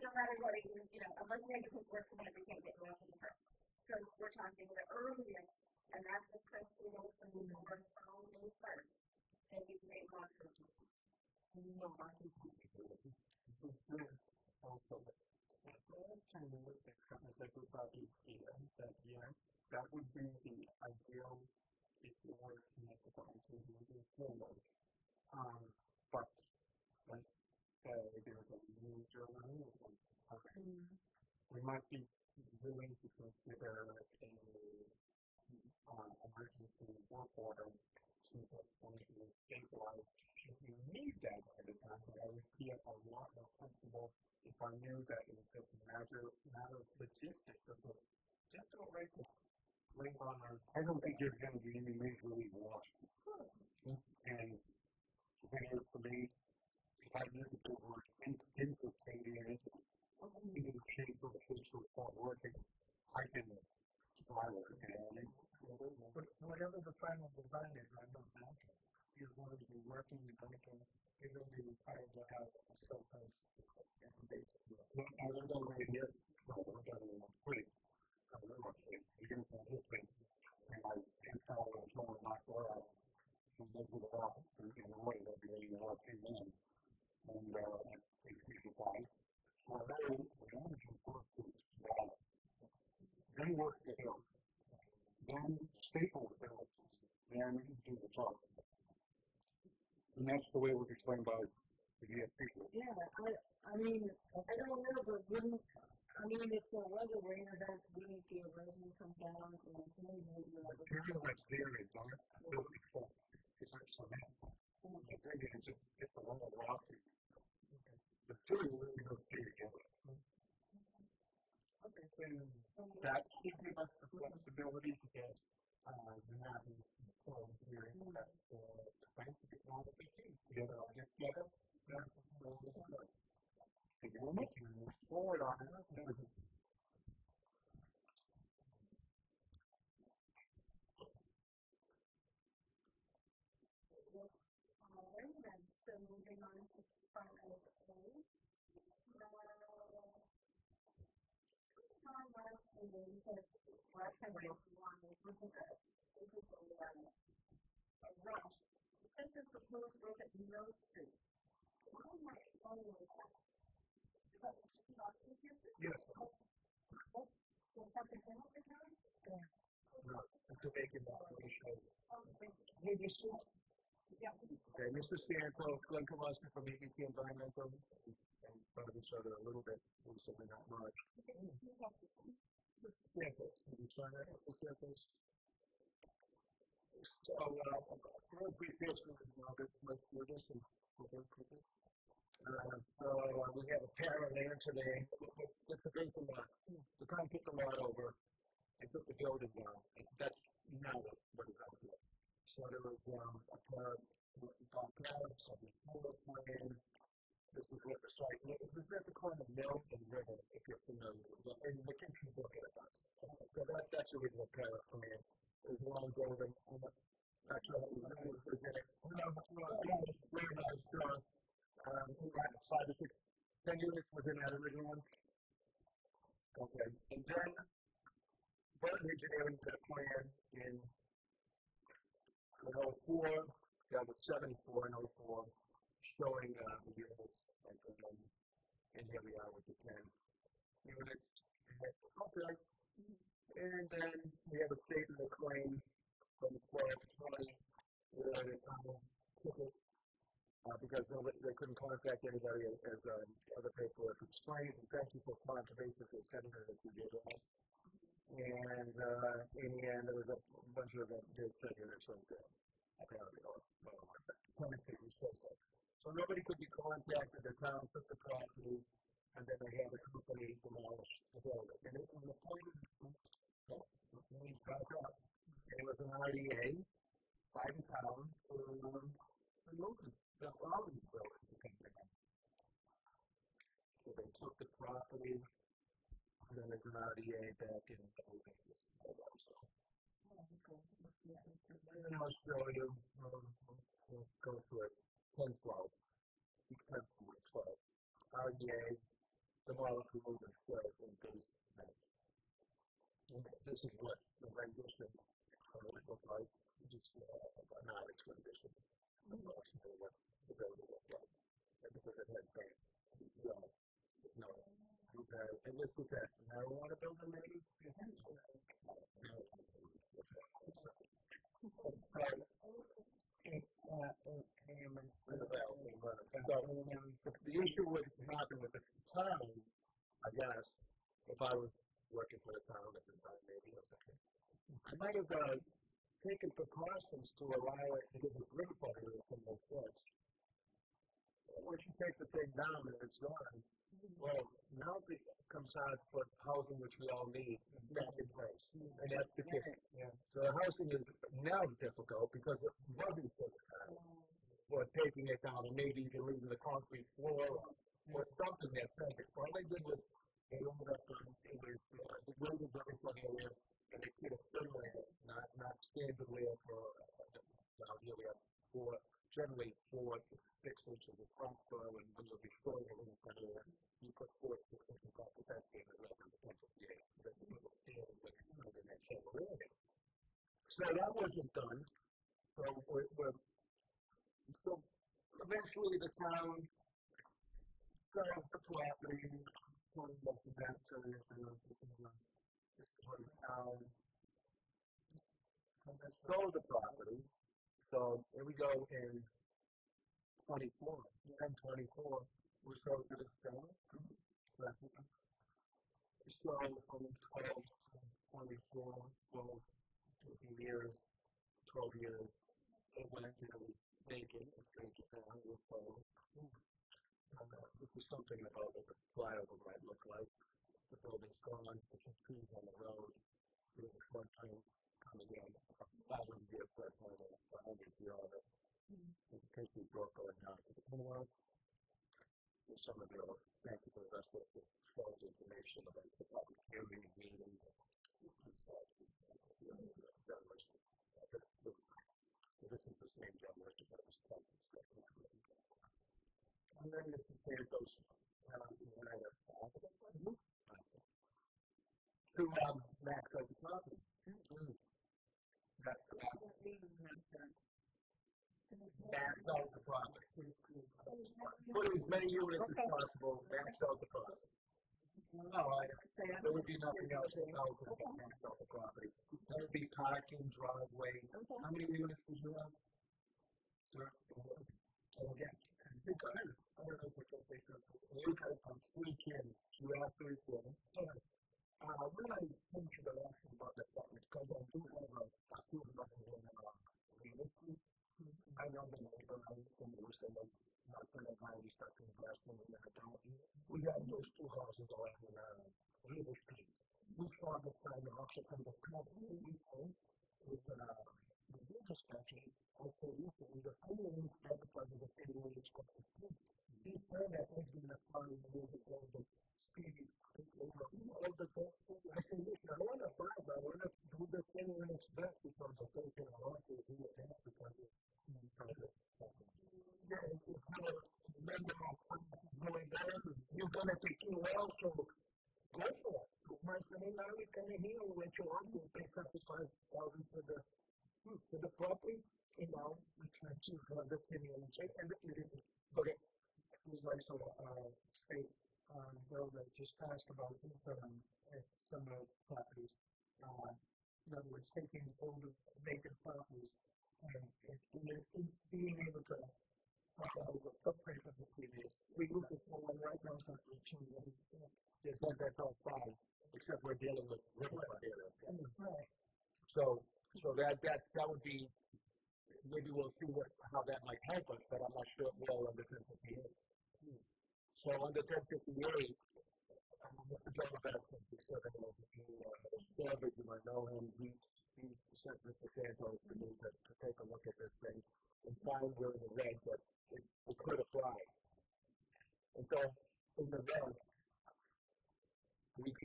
no matter what, unless we have the paperwork tonight, we can't get it out to the first. So we're talking the earliest, and that's the first thing that we're going to work on May 1st, and you may want to. No, I can also, kind of look at the property data that, yeah, that would be the ideal if you were to make the property moving forward. But, like, there's a major removal. We might be willing to consider emergency work order to get things stabilized. If you need that at the time, I would feel a lot more comfortable if I knew that it was just a matter of logistics of just go right to bring on our. I don't think there's going to be any major league loss. And for me, if I knew that there were implicated in it, even the shape of the physical start working, I can buy it. But whatever the final design is, I don't know. You're going to be working, you're going to be required to have a surface and basically. Well, I was already here. Well, I was already pretty. I was already here for this thing. And I didn't tell them someone knocked her out. She lived with her out in the way that they didn't have two men. And it's fine. So then, then work the hill. Then staple the hill. Then do the top. And that's the way it was explained by the people. Yeah, I mean, I don't know, but if there was a rain event, wouldn't the erosion come down and maybe The material that's there is not really full. It's not cement. It's a little rocky. ability to get the mapping from here. That's the plan to get all the BT together. I'll get together. Thank you very much. Move forward on it. So moving on to 5A. Last time we also wanted to look at a rush. This is proposed work at Mill Street. Why am I only with that? Is that what you're talking about? Yes. So something over there? No, it's a vacant operation. Hey, this is. Yeah. Okay, Mr. Santo, Glenn Kowalski from EVP Environmental, and part of each other a little bit, certainly not much. Santos, can you sign that, Mr. Santos? So, real brief history of it, let's do this and we'll go quickly. So, we have a pair of land today. It's a vacant lot. The town took the lot over and took the building down. That's now what is out there. So there was a pair of plans, so the floor plan. This is what the site was. It was at the corner of Mill and River, if you're familiar with it. And the kitchen book at us. So that's the original pair of plan. It was long golden. That's what it was. It was in it. Very nice strong. 5 to 6, 10 units was in that original one. Okay. And then Burton Engineering did a plan in 04, that was 74 and 04, showing the units, and here we are with the 10 units. Okay. And then we have a statement of claim from 12 to 20, where the town took it because they couldn't contact anybody as other paperwork explains, and thank you for conservation for sending it as you did. And in the end, there was a bunch of big units right there. Apparently, so nobody could be contacted. The town took the property, and then they had a company demolish the building. And it was appointed. It was an RDA by the town for removing the building. So they took the property, and then there's an RDA back in the building. And then I'll show you, we'll go to it, 10-12, 10-12, RDA, demolish, remove, and spread in base nets. This is what the rendition would look like, just an honest rendition of what the building looked like. Because it had been, no, it was with that marijuana building, maybe? The issue would happen with the town, I guess, if I was working for the town at the time, maybe or something. I might have taken precautions to allow it to get the river fire from those floods. Once you take the thing down and it's gone, well, now it comes time to put housing, which we all need, back in place. And that's the kicker. Yeah. So the housing is now difficult because it wasn't so bad. Or taking it down and maybe even leaving the concrete floor or something that says it. All they did was they ended up the buildings everything area and they put a thin layer, not standard layer for down here we have generally 4 to 6 inches of front floor and when you're restoring a little bit of you put 4 to 6 inches of that being a level of potential gate. That's a little deal that's kind of in that shallow area. So that wasn't done. So eventually the town sells the property, putting up the back to the town. Sold the property. So here we go in 24, 10-24, we sold to this town. So from 12 to 24, 12 years, 12 years, it went into vacant, down with this is something about what the flyover might look like. The building's gone, there's some trees on the road. you know, one time coming in, 1,000 year flood plain or 100 year old, in case we broke going down to the Commonwealth, with some of the practical investment that shows information about the public hearing and meeting and such. This is the same generation that was talking stuff. And then if you compare those to max out the property. That's max out the property. Put as many units as possible, max out the property. No, there would be nothing else out to max out the property. There would be parking, driveway. How many units would you have? Sir? Again, you have 3 kids. You have 3 children. When I came to the last about the property, because I do have a few money in real estate, I know the neighbor, I used to say, my friend of mine, we started investing in that account. We have those 2 houses all in real estate. We saw the time and also from the company we own with the business company. Also, recently, the family advertising the same way it's going to be. This friend that was in the farm years ago, the Stevie, all the things. I said, listen, I want to buy, but I want to do the thing when it's best because the thing can allow you to do it now because it's private. Yeah, if you're going down, you're going to take it well, so go for it. Mas também now we come in here, we went to work, we pay $55,000 for the property, and now we try to the opinion and say, and okay. There's also a state bill that just passed about some of the properties. In other words, taking older vacant properties and being able to the footprint of the previous. We moved it forward right now, something changing. Just like that's all fine, except we're dealing with riverfront area. Right. So that would be, maybe we'll see how that might help us, but I'm not sure it will under 1058. So under 1058, John Baskin, he said, Southbridge, you might know him, he sent Mr. Santos to me to take a look at this thing and find where in the red that it could apply. And so in the red, we've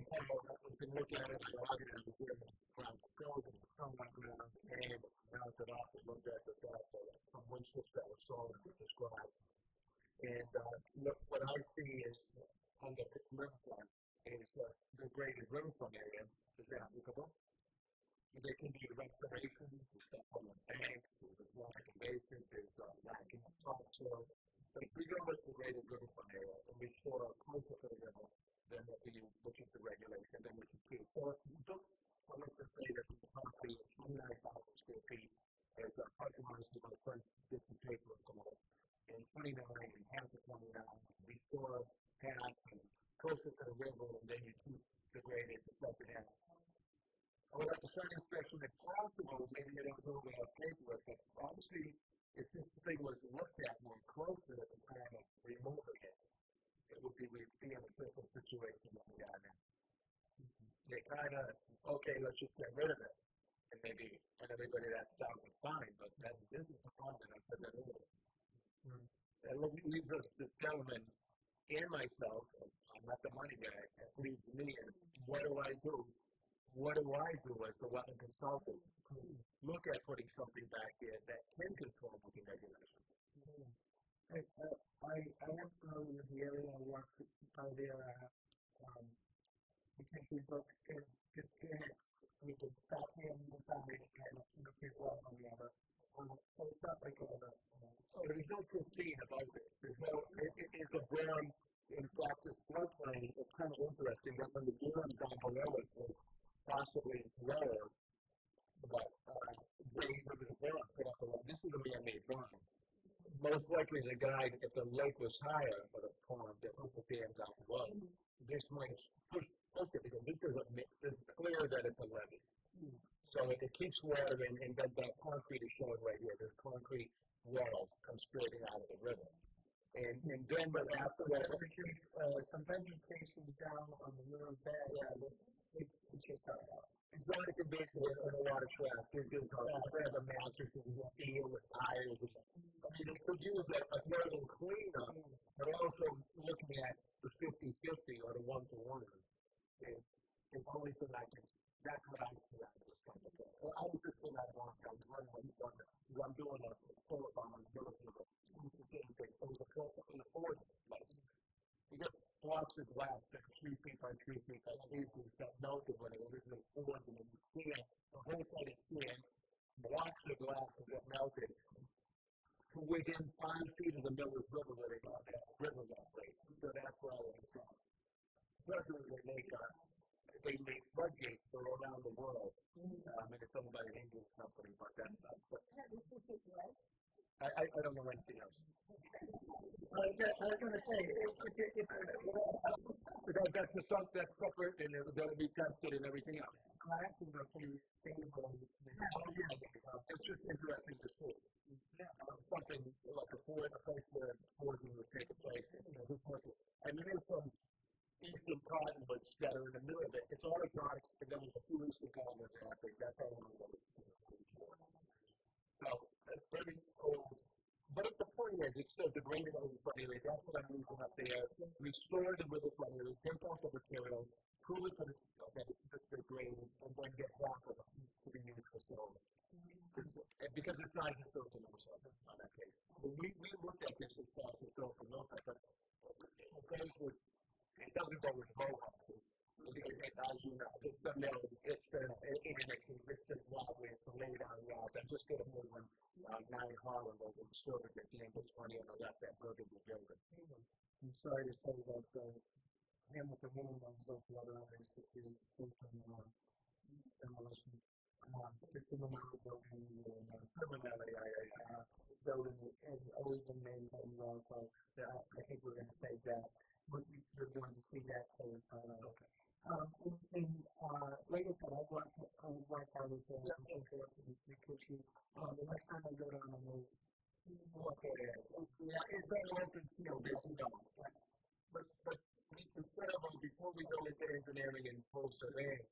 been looking at it as organisms here around the building, from that ground, and it's mounted off and looked at the top from windships that were sold and described. And what I see is on the riverfront is the graded riverfront area is applicable. There can be restoration, there's stuff on the banks, there's lack of basin, there's lacking of topsoil. But if we go with the graded riverfront area and we store closer to the river, then we'll be looking at the regulation, then we can see. So if we took, let's just say that the property is 29,000 square feet, there's a parking lot to the front, get some paper and 29 and half of 29, we store half and closer to the river, and then you keep the graded the second half. I would like to start inspection if possible, maybe they don't do the paperwork, but obviously if this thing was looked at more closer at the time of removing it, it would be we'd be in a different situation than we are now. They kind of, okay, let's just get rid of it. And maybe, and everybody that sounds fine, but that business department, I said that earlier. That leaves us, this gentleman and myself, I'm not the money guy, that leaves me, and what do I do? What do I do as the wetland consultant? Look at putting something back here that can conform with the regulations. I am familiar with the area. I work by there. We can look and just get it. We can stop here and decide and look at one or the other. So it's not like all the. So there's no 15 about it. There's no, it's a brown, in fact, this floodplain is kind of interesting that when the berm down below it was possibly lower, but they were the berm put up along. This is a man-made berm. Most likely the guy, if the lake was higher, would have formed that put the dam down below. This might push it because this is it's clear that it's a levee. So it keeps water in, and then that concrete is showing right here. This concrete wall comes straight out of the river. And then, but after that, some vegetation down on the river bed. it's just it's not a condition in a watershed. There's a mattress and steel with tires. I mean, they could use a northern cleanup, but also looking at the 50-50 or the 1-to-1. It's only thing that's what I see out of this kind of thing. I was just saying that long time. I'm doing a full on ability to it was a full in the fourth place. You get blocks of glass that are 3 feet by 3 feet by 3 feet that melted when it originally formed, and then you see it, the whole side is thin, blocks of glass that melted to within 5 feet of the Miller's River where they got that river operate. So that's where I was from. Presently, they make floodgates that go around the world. And it's owned by an Indian company, but that's not. I don't know anything else. I was going to say, that's separate, and that'll be tested and everything else. Glass is a pretty stable. It's just interesting to see. Something like a place where foraging would take place. And there is some eastern cottonwoods that are in the middle of it. It's all exotics, but then there's a few eastern cottonwoods in Africa. That's all I know. So, it's pretty old. But the point is, it's still degraded over the area. That's what I'm using up there. Restore the river floodway, take off the material, prove it to the grade, and then get back to them to be used for solar. Because it's not historical on that case. We looked at this as far as historical notes, but it doesn't go with Mohawk. As you know, it's the middle, it's just wobbly, it's the lay down route. I just get a move on 9 Harlem over in Southbridge at James 20 on the left, that burgundy building. I'm sorry to say that Hamilton Women's of the other areas that is open demolition. It's in the middle building, building has always been maintained well, so I think we're going to save that. We're going to see that, so it's not okay. Like I said, I've worked out with the issue. The next time I go down, I will look at it. Yeah, it's an open field, as you know. But instead of before we go into engineering and full surveying,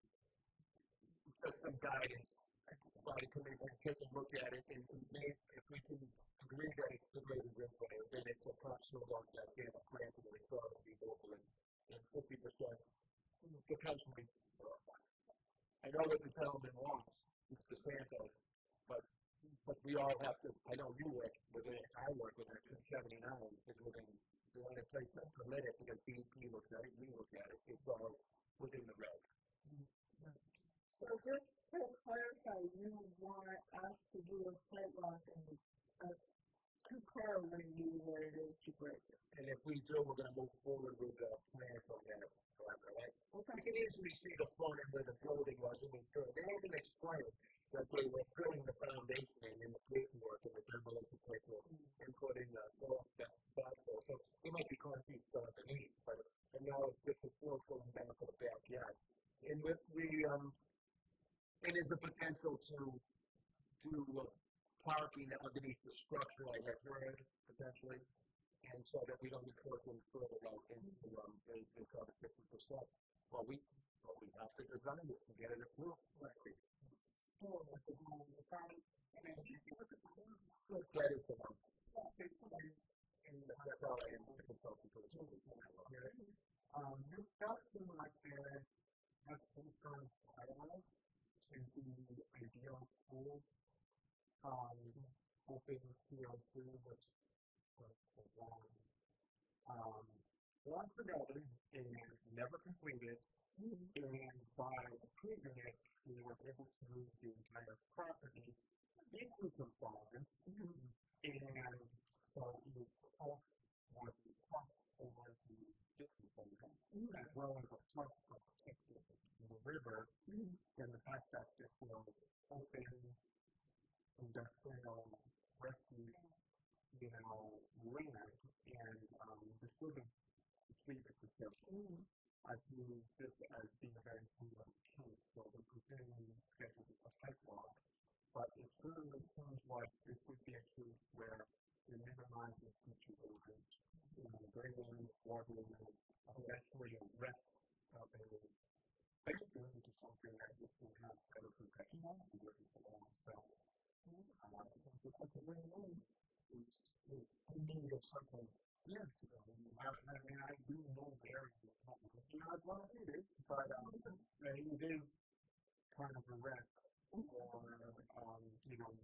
just some guidance. Body committee can take a look at it, and if we can agree that it's the greater river, then it's a functional one that can grant the result of the local and 50% potentially. I know what the gentleman wants, it's the Santos, but we all have to. I know you work with it. I work with it since '79. Is within the only place that's permitted because DEP looks at it. We look at it. It's all within the reg. so just to clarify, you want us to do a sidewalk and concur with you where it is to break it. And if we do, we're going to move forward with the plans on that. Right? We can easily see the front end where the building was. They even explained that they were filling the foundation in the paperwork and the demolition paperwork and putting the backfill. So it might be concrete still underneath, and now it's just the floor going down to the backyard. And with and there's the potential to do parking underneath the structure, I have heard, potentially, and so that we don't report them further out into the 50%. Well, we have to design it and get it approved. That is the one. And that's all I am to consult with the This does seem like there has been some dialogue to the ideal school, hoping CO2, which was long. Once together and never completed, and by approving it, we were able to move the entire property into compliance, and so we both want the plus over the distance, as well as a plus for protecting the river, and the fact that this will open industrial refuge, land, and disturbing between the perception. I see this as being a very similar case, so we're continuing scheduling a sidewalk, but it certainly seems like this would be a case where it minimizes future damage, grading, watering, eventually a rest of a it's really just something that you can have better professional and working for myself. It's like a really is in need of something years ago. I mean, I do know the area. Not one of it, but it is kind of a wreck or,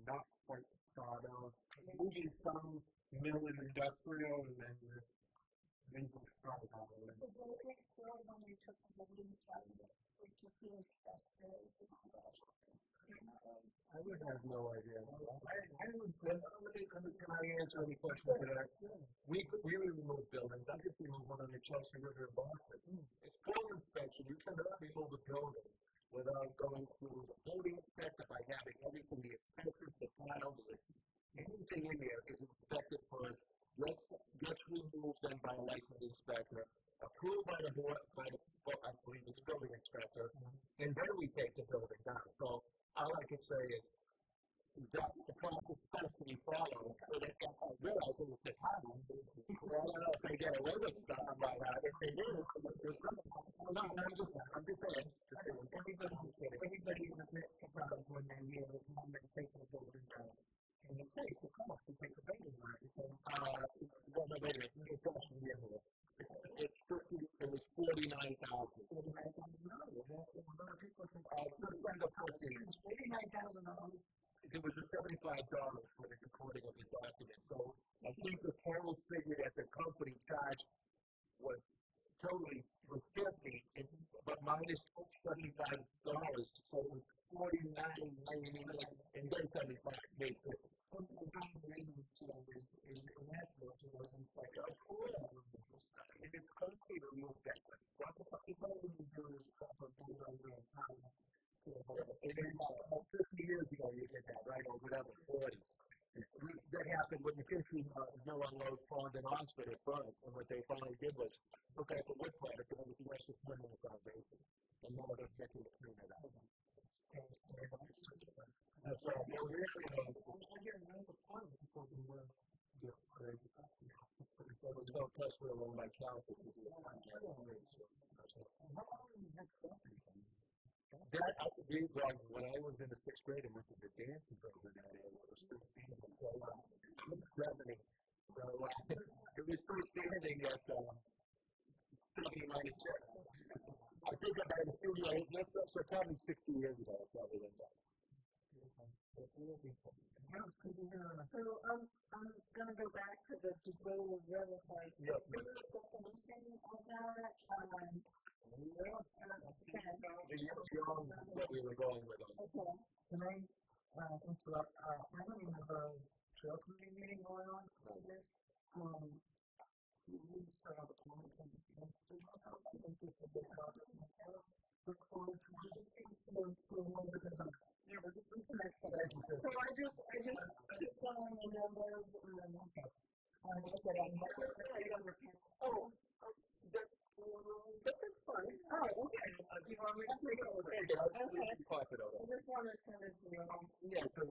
not quite thought of. Moving some mill and industrial and then legal thought about it. The building floor when we took the building down, we took the asbestos and all that. I would have no idea. Can I answer any questions to that? We remove buildings. I just removed one on the Chelsea River in Boston. It's full inspection. You cannot remove a building without going through the building inspector by having everything, the inspectors, the files, anything in there is inspected first, gets removed then by a licensed inspector, approved by the board, I believe it's building inspector, and then we take the building down. So all I can say is that the process has to be followed so that I realize it was the time. I don't know if they get away with something like that. If they do, there's nothing. No, I'm just saying. Everybody admits a problem when they hear the comment take the building down. And you say, well, come on, you take the building down. Well, no, wait a minute. It's actually the end of it. It was $49,000. $49,000? No, people think, $49,000. It was a $75 for the recording of the document. So I think the total figure that the company charged was totally for $50, but minus $75, so it was $49.99 and then $75 paid for it. The main reason is natural to us and like us. And it's constantly removed that way. What the fuck is all we do is proper things on the time. And then about 50 years ago you did that, right? Or whatever, 40s. That happened when the country Mill on Rose Pond in Oxford at first, and what they finally did was look at the wood product and it was less than criminal foundation. And now they're getting to clean it up. That's all. Well, really, there was no test for one by council. That I believe when I was in the 6th grade and went to the dance program that area, it was still standing. So, it was still standing at 70 minus 6. I think about a few years, so probably 60 years ago, I probably went back. So I'm gonna go back to the Dubois River part. Yes. What is the definition of that? What we were going with. Okay. Can I interrupt? I don't remember a trail committee meeting going on for this. We set up a comment on the I think it's a big project. Look forward to because I'm we're just reconnected. So I just keep following the numbers. That's fine. Oh, okay. You want me to take it over? Okay. Talk it over. I just want to kind of, Yeah, so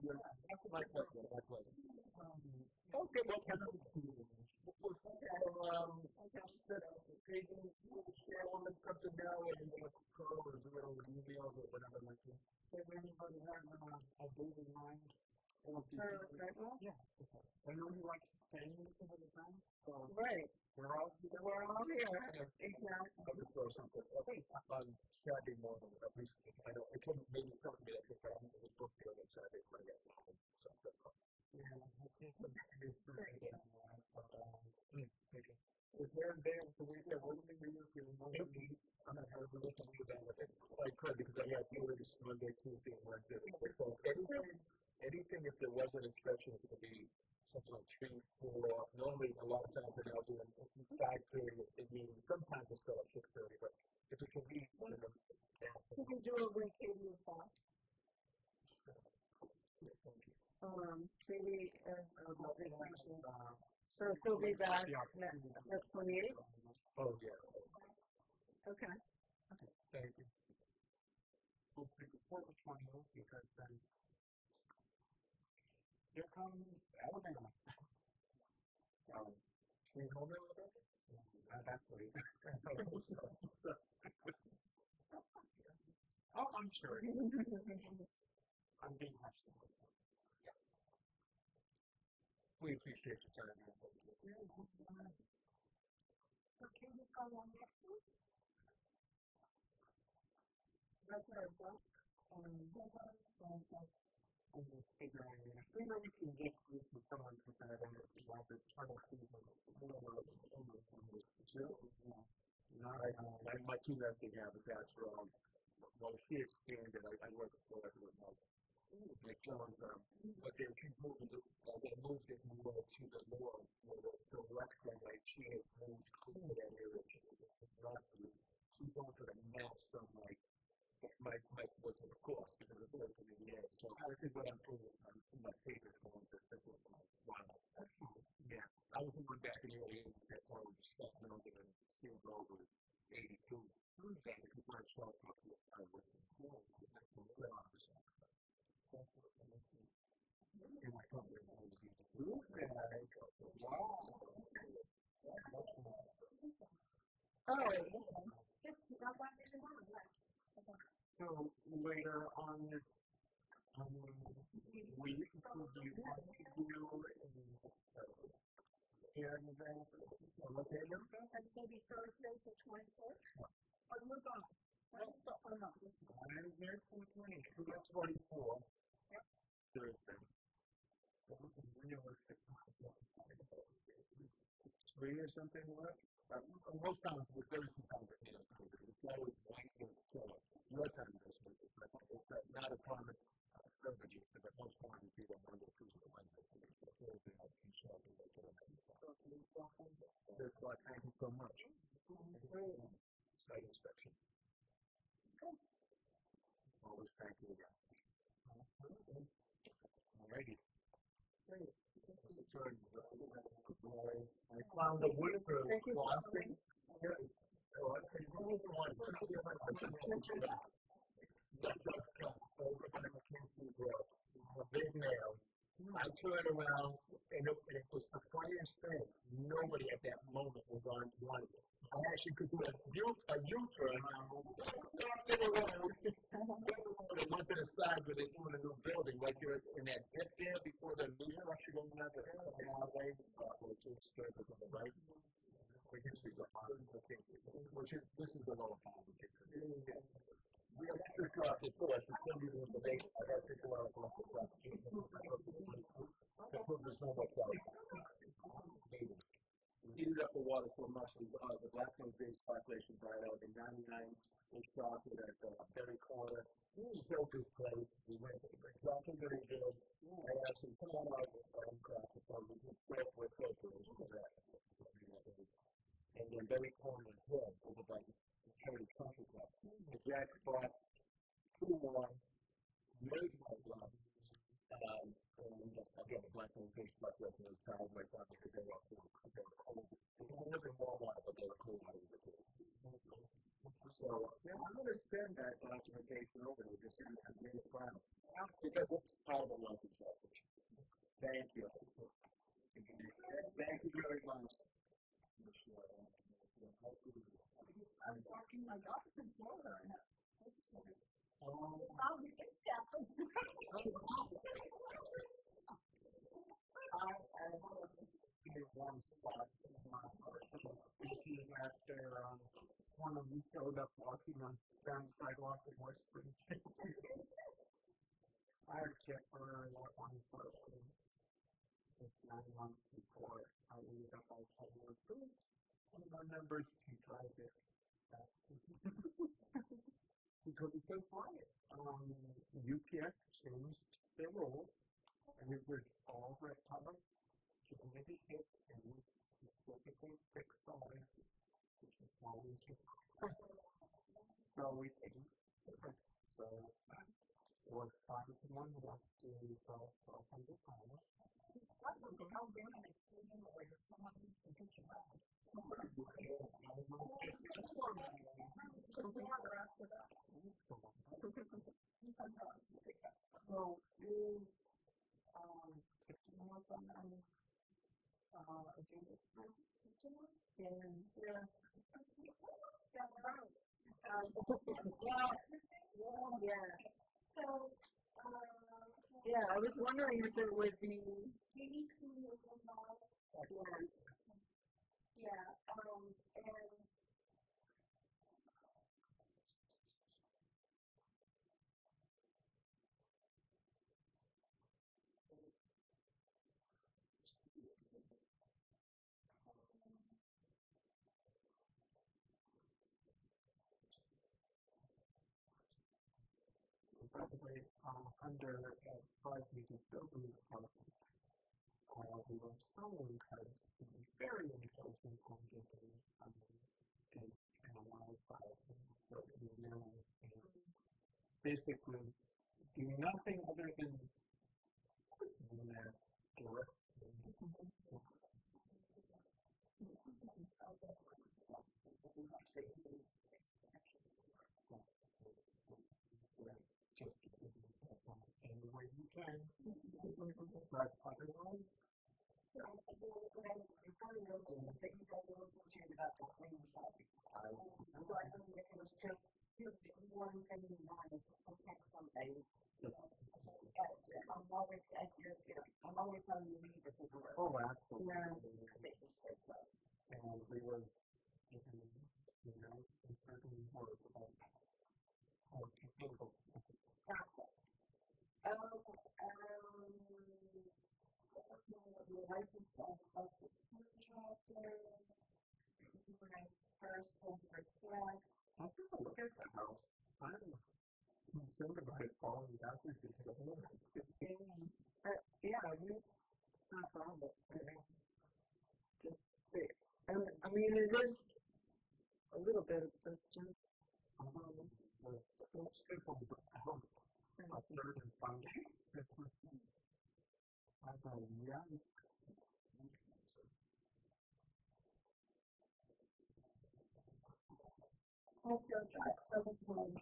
my pleasure. Okay, well, something now and call or do it over emails or whatever like that. Does anybody have a date in mind? Yeah. I know you like saying this all the time. So Right. we're all here. Exactly. I'll just throw something. On Saturday morning, at least, I know, it couldn't maybe tell me that because I was booked here on Saturday morning at home. So that's all. yeah, I think it's pretty good. Is there a day of the week that wouldn't be you if you remember me? I'm not sure if we're looking to that, but I could because I have meetings Monday, Tuesday, and Wednesday. So anything if there was an inspection, it could be something like 3, 4. Normally, a lot of times I'll do 5:30 in meetings. Sometimes it's still at 6:30, but if it can be, You can do a weekly report. Maybe vacation. So she'll be back the 28th? oh yeah. Okay. Thank you. We'll pick before the 20th because then here comes Alabama. Can you hold it a little bit? That's great. Oh, I'm sure. I'm being hushed. We appreciate your time. Okay, we call on next week. That's our book. I'm just figuring, if we know we can get through some someone to that and like the turtle season, not much left to have, but that's wrong. Well, she expanded. I worked for it with my. It shows but they keep moving. They moved it more to the north, where the western like she had moved clear that area. She's going to the maps from like my what's of course because it's open in the air. So I think what I'm doing in my papers going to simple wow. Yeah. I was going back in the early 80s that time with stuff now that I'm still over 82. That people are so popular. I was in my company. Oh, just not one vision one, right? So later on we do want to do hearing event or what day is that? And maybe Thursday the 24th? Oh, look on. I'm here for 24. Yep. Thursday. So we can realistic. 3 or something left? Most times we're 32 times a day. It's always Wednesday or your time this week. It's not a common strategy, but most times people are Monday, Tuesday, Wednesday. Thursday, I can show up and look at it. Thank you so much. Site inspection. Always thank you again. Alrighty. I found the winter crossing. A big nail. I turned around and it was the funniest thing. Nobody at that moment was on one. I actually could do a U-turn. Stopped it around. They went to the side where they're doing a new building, right there in that dip there before the new structure going out there. Which is straight to the right. Which is this is the lower part. We have to cross it first. It's going to be the information. I got to go out and the cross. There's no much out. Heated up the water so much, the Blackstone-based population died out. In 99, we started at Berry Corner. Built this place. We went to the Blackstone very good. I asked him, come on out and craft the phone. We just built with filters. And then Berry Corner Hill was about the Heritage Country Club. The Jack bought 2-1, raised my blood. And again, the Blackstone-based population was kind of like that because they were cold. They were living more water, but they were cold out of the place. So, yeah, I'm going to send that documentation over to just make it final. Because it's part of the local selfish. Thank you. Thank you very much. I'm walking my dog in Florida right now. How did it happen? I in one spot speaking after one of you showed up walking on down the sidewalk in West Spring. I had checked for one person. It's 9 months before I ended up outside of food. And my members can try this. Because it's so quiet. UPS changed their rules, and it was all red color, community hit, and we specifically fixed the light, which is always so we didn't. So it was 5-1 left to solve 1,200 pounds. How big an explosion or is someone who can get you out? So you more than agenda and yeah. Yeah. So, Yeah, I was wondering if it would be. unique to the involved. Yeah, and By the way, under a 5-meter building department, we were so encouraged to be very intelligent on getting and a wildfire so we know and basically do nothing other than in that direction. Just any way you can. But otherwise, oh, absolutely. And we were given, certain words about how to handle it. licensed as a contractor. When I first was request, I took a look at the house. I'm concerned about it falling backwards into the hole. Yeah, not found it. And I mean, it is a little bit, but just. The people out a third and final. I thought, yeah. Oakdale Drive, Pleasant Grove.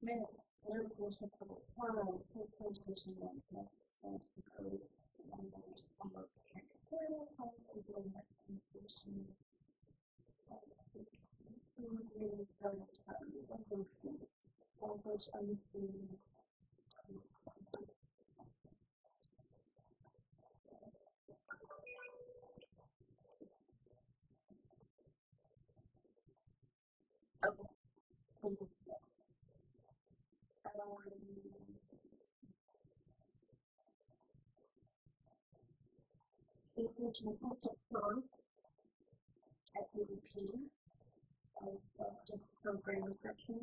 Minutes, notification for the time, take PlayStation 1, message to the code, numbers, almost transfer, time is in this PlayStation. Southbridge unseen. Southbridge Microsoft Pro at PDP of just program section.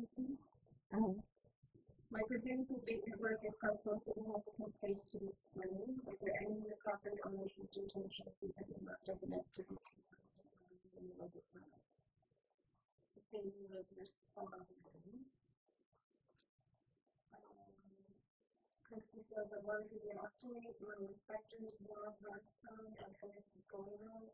Microgen complete network is cross-posted and has a page to be discerning. If there any of the property owners of detention that is not definite to be sustaining business Christy says I wanted to get up to date on inspectors, more Redstone, and everything going on.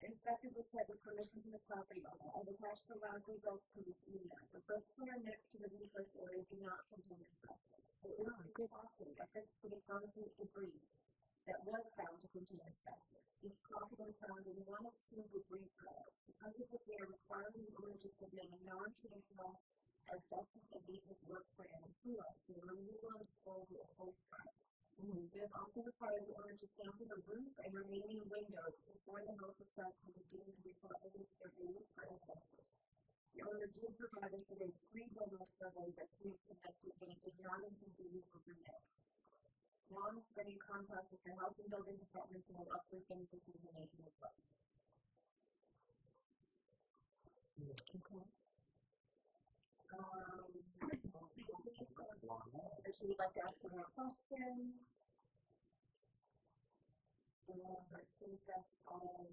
Inspected the site with permission from the property owner. I've attached the lab results to the email. The first floor next to the research area do not contain asbestos. It is a good option reference to the concrete debris that was found to contain asbestos. Each property was found in one of two debris piles. Because of this, they are requiring the owner to submit a non-traditional asbestos abatement work plan to us for the removal and disposal of both piles. They have also required the owner to sample the roof and remaining windows before the house is set to be deemed to be properly surveyed for asbestos. The owner did provide us with a pre-builder survey that we conducted, but it did not include the use of windows. Now I'm getting in contact with the Health and Building Department and will update them with this information as well. If you would like to ask some more questions, I think that's all.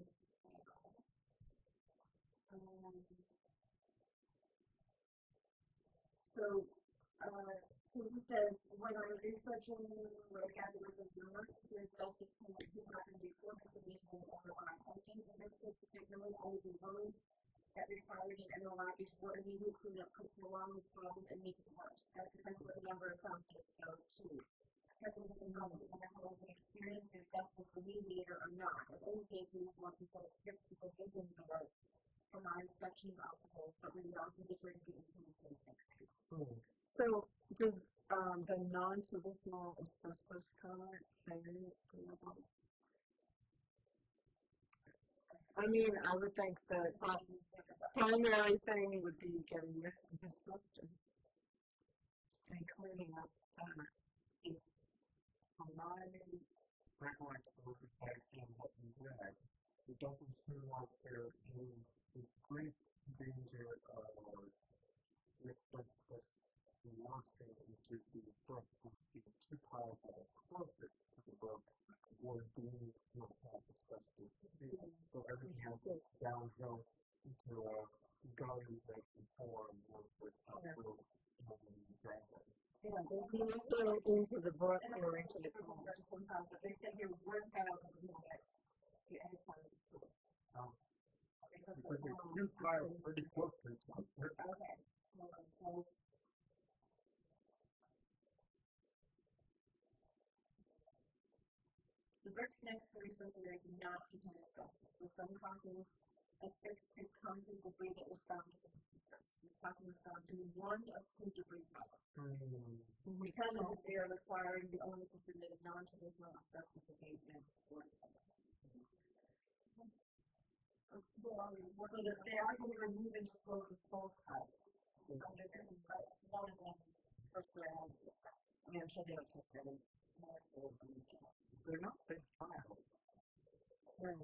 So he says, when I was researching what I gathered with the numbers, there's also some happened before information was over on our function. In this case, particularly, all of the roads that required an NOI before immediate cleanup could prolong the problem and make it worse. That depends on the number of townships go to. Checking with the number of the experience if that's with the mediator or not. In any case, we want to put strict supervision of our from our inspections of the whole, but we would also differentiate into the industries. So does the non-traditional asbestos comment say anything about? I mean, I would think the primary thing would be getting rid of destruction and cleaning up. From my recollection of the text and what we read, it doesn't seem like there is a great danger of asbestos washing into the book being too powerful closer to the book or being not that asbestos. So everything has to downhill into a gully that can form once it's uphill driveway. Yeah, they go into the brook or into the pond. Sometimes, but they say here one time of the that you add time to it. Because they do pile pretty close to each other. Okay. So the bricks next to recycling is not contain asbestos. For some companies, affixed to concrete debris that was found to asbestos. The company was found to be one of two debris products. Because of this, they are requiring the owners to submit a non-traditional asbestos abatement for so that they are going to remove and dispose of both types. One of them first round. I mean, I'm sure they don't take that in. They're not big piles. Right.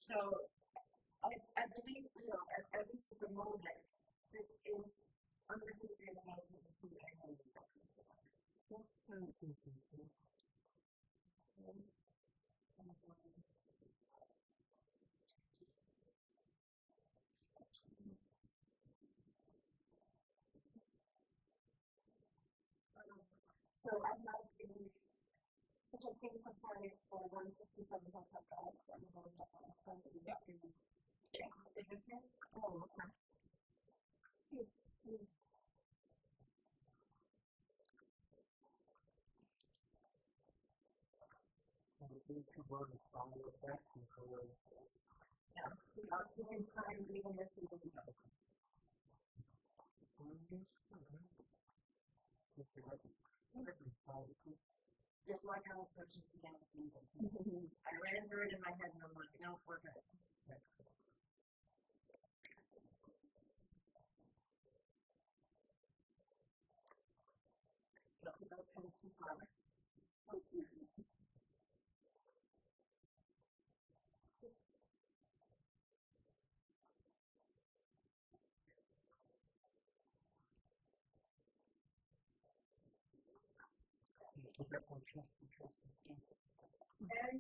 So, I believe, at least at the moment, this is under consideration of the two angles. So, I'm not being such a thing compliant for 157 $1,000. I'm going to spend it. Yeah. Oh, okay. Yeah, we can find even if we don't know. Just like I was searching for down I ran through it in my head and I'm like, no, we're good. So, that's kind of too far. And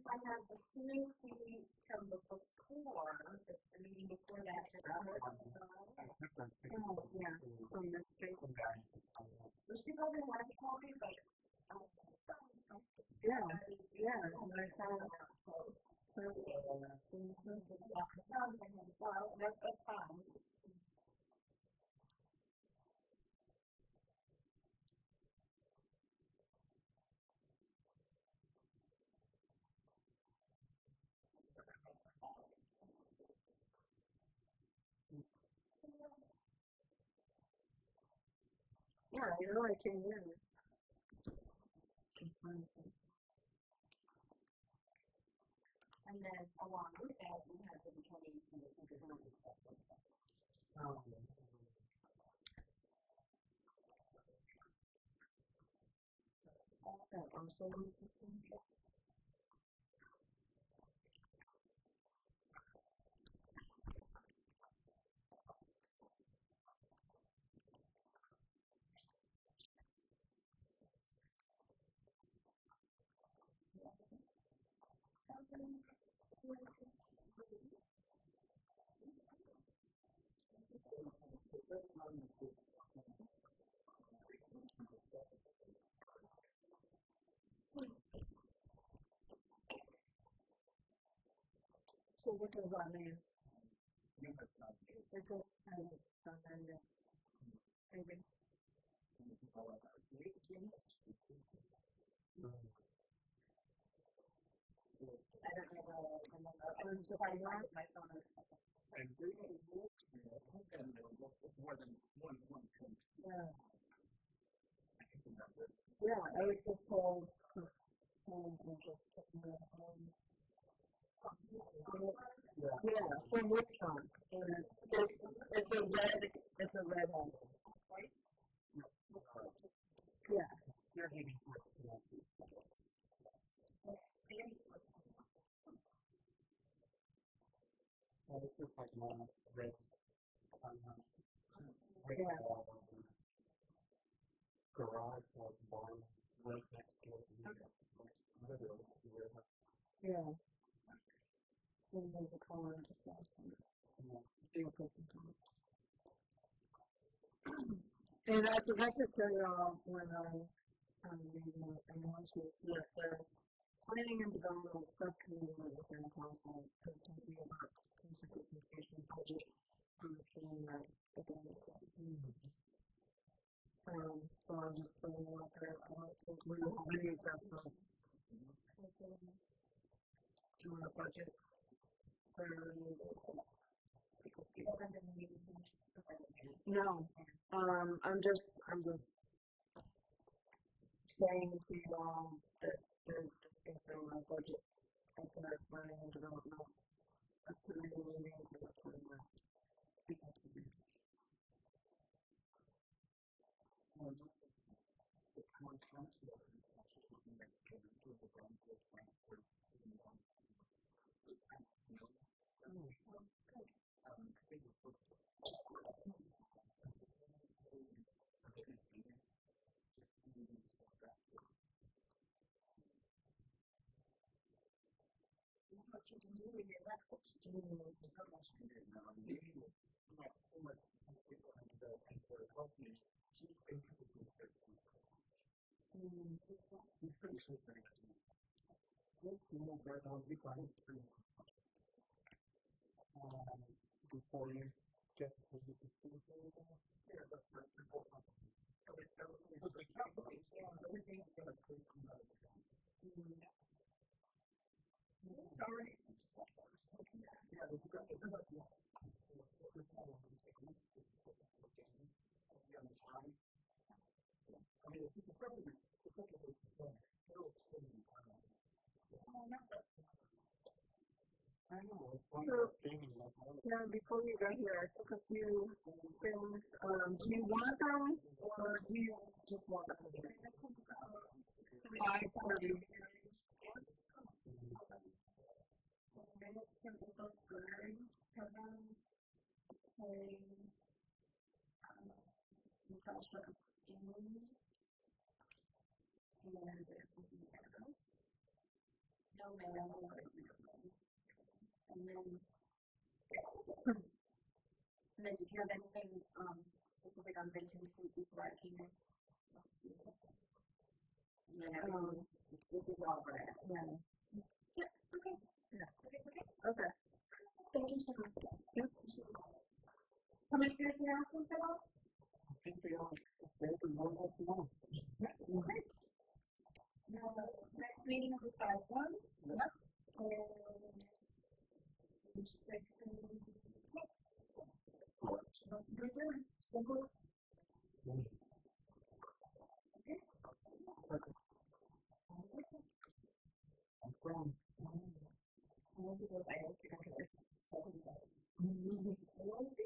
I have the few feet from the before, the meeting before that. Oh, yeah, from the street. So she probably had a copy, but Yeah, and I found well, that's fine. yeah, you know, I came in. And then along with that, we have the determination of the design. So what does that mean? It's just kind of suspended. Maybe. I don't know. So if I want my phone or something. And they don't look, and they'll look more than one thing. Yeah. Yeah, I was just told to home and just sit in the home. Yeah, from Wisconsin. And it's a red home. Yeah. You're heading for it. This is like one red Yeah. garage or barn right next to it. Literally, Yeah. And there's a car just last night. And that's what said when I was with the planning and development subcommittee with the council to talking about communication budget routine that again. So I'm just throwing out there. We will read that budget. No, I'm just saying to you that there's discussing my budget at the planning and development. That's the meeting for the plan. Before you get to the Sorry. Now, before you go here, I took a few things. Do you want them, or do you just want them? 5:30. Minutes from the book Bird, Kevin, saying, Natasha, Amy, and everything else. No mail, and then did you have anything specific on Benton Street before I came in? Let's see. Yeah, this is all right. Yeah. Yeah, okay. Yeah. Okay. Thank you so much. Yep. Commissioners announcements at all? I think they all stay for more than one. Okay. Now, next meeting is the 5/1. Yep. And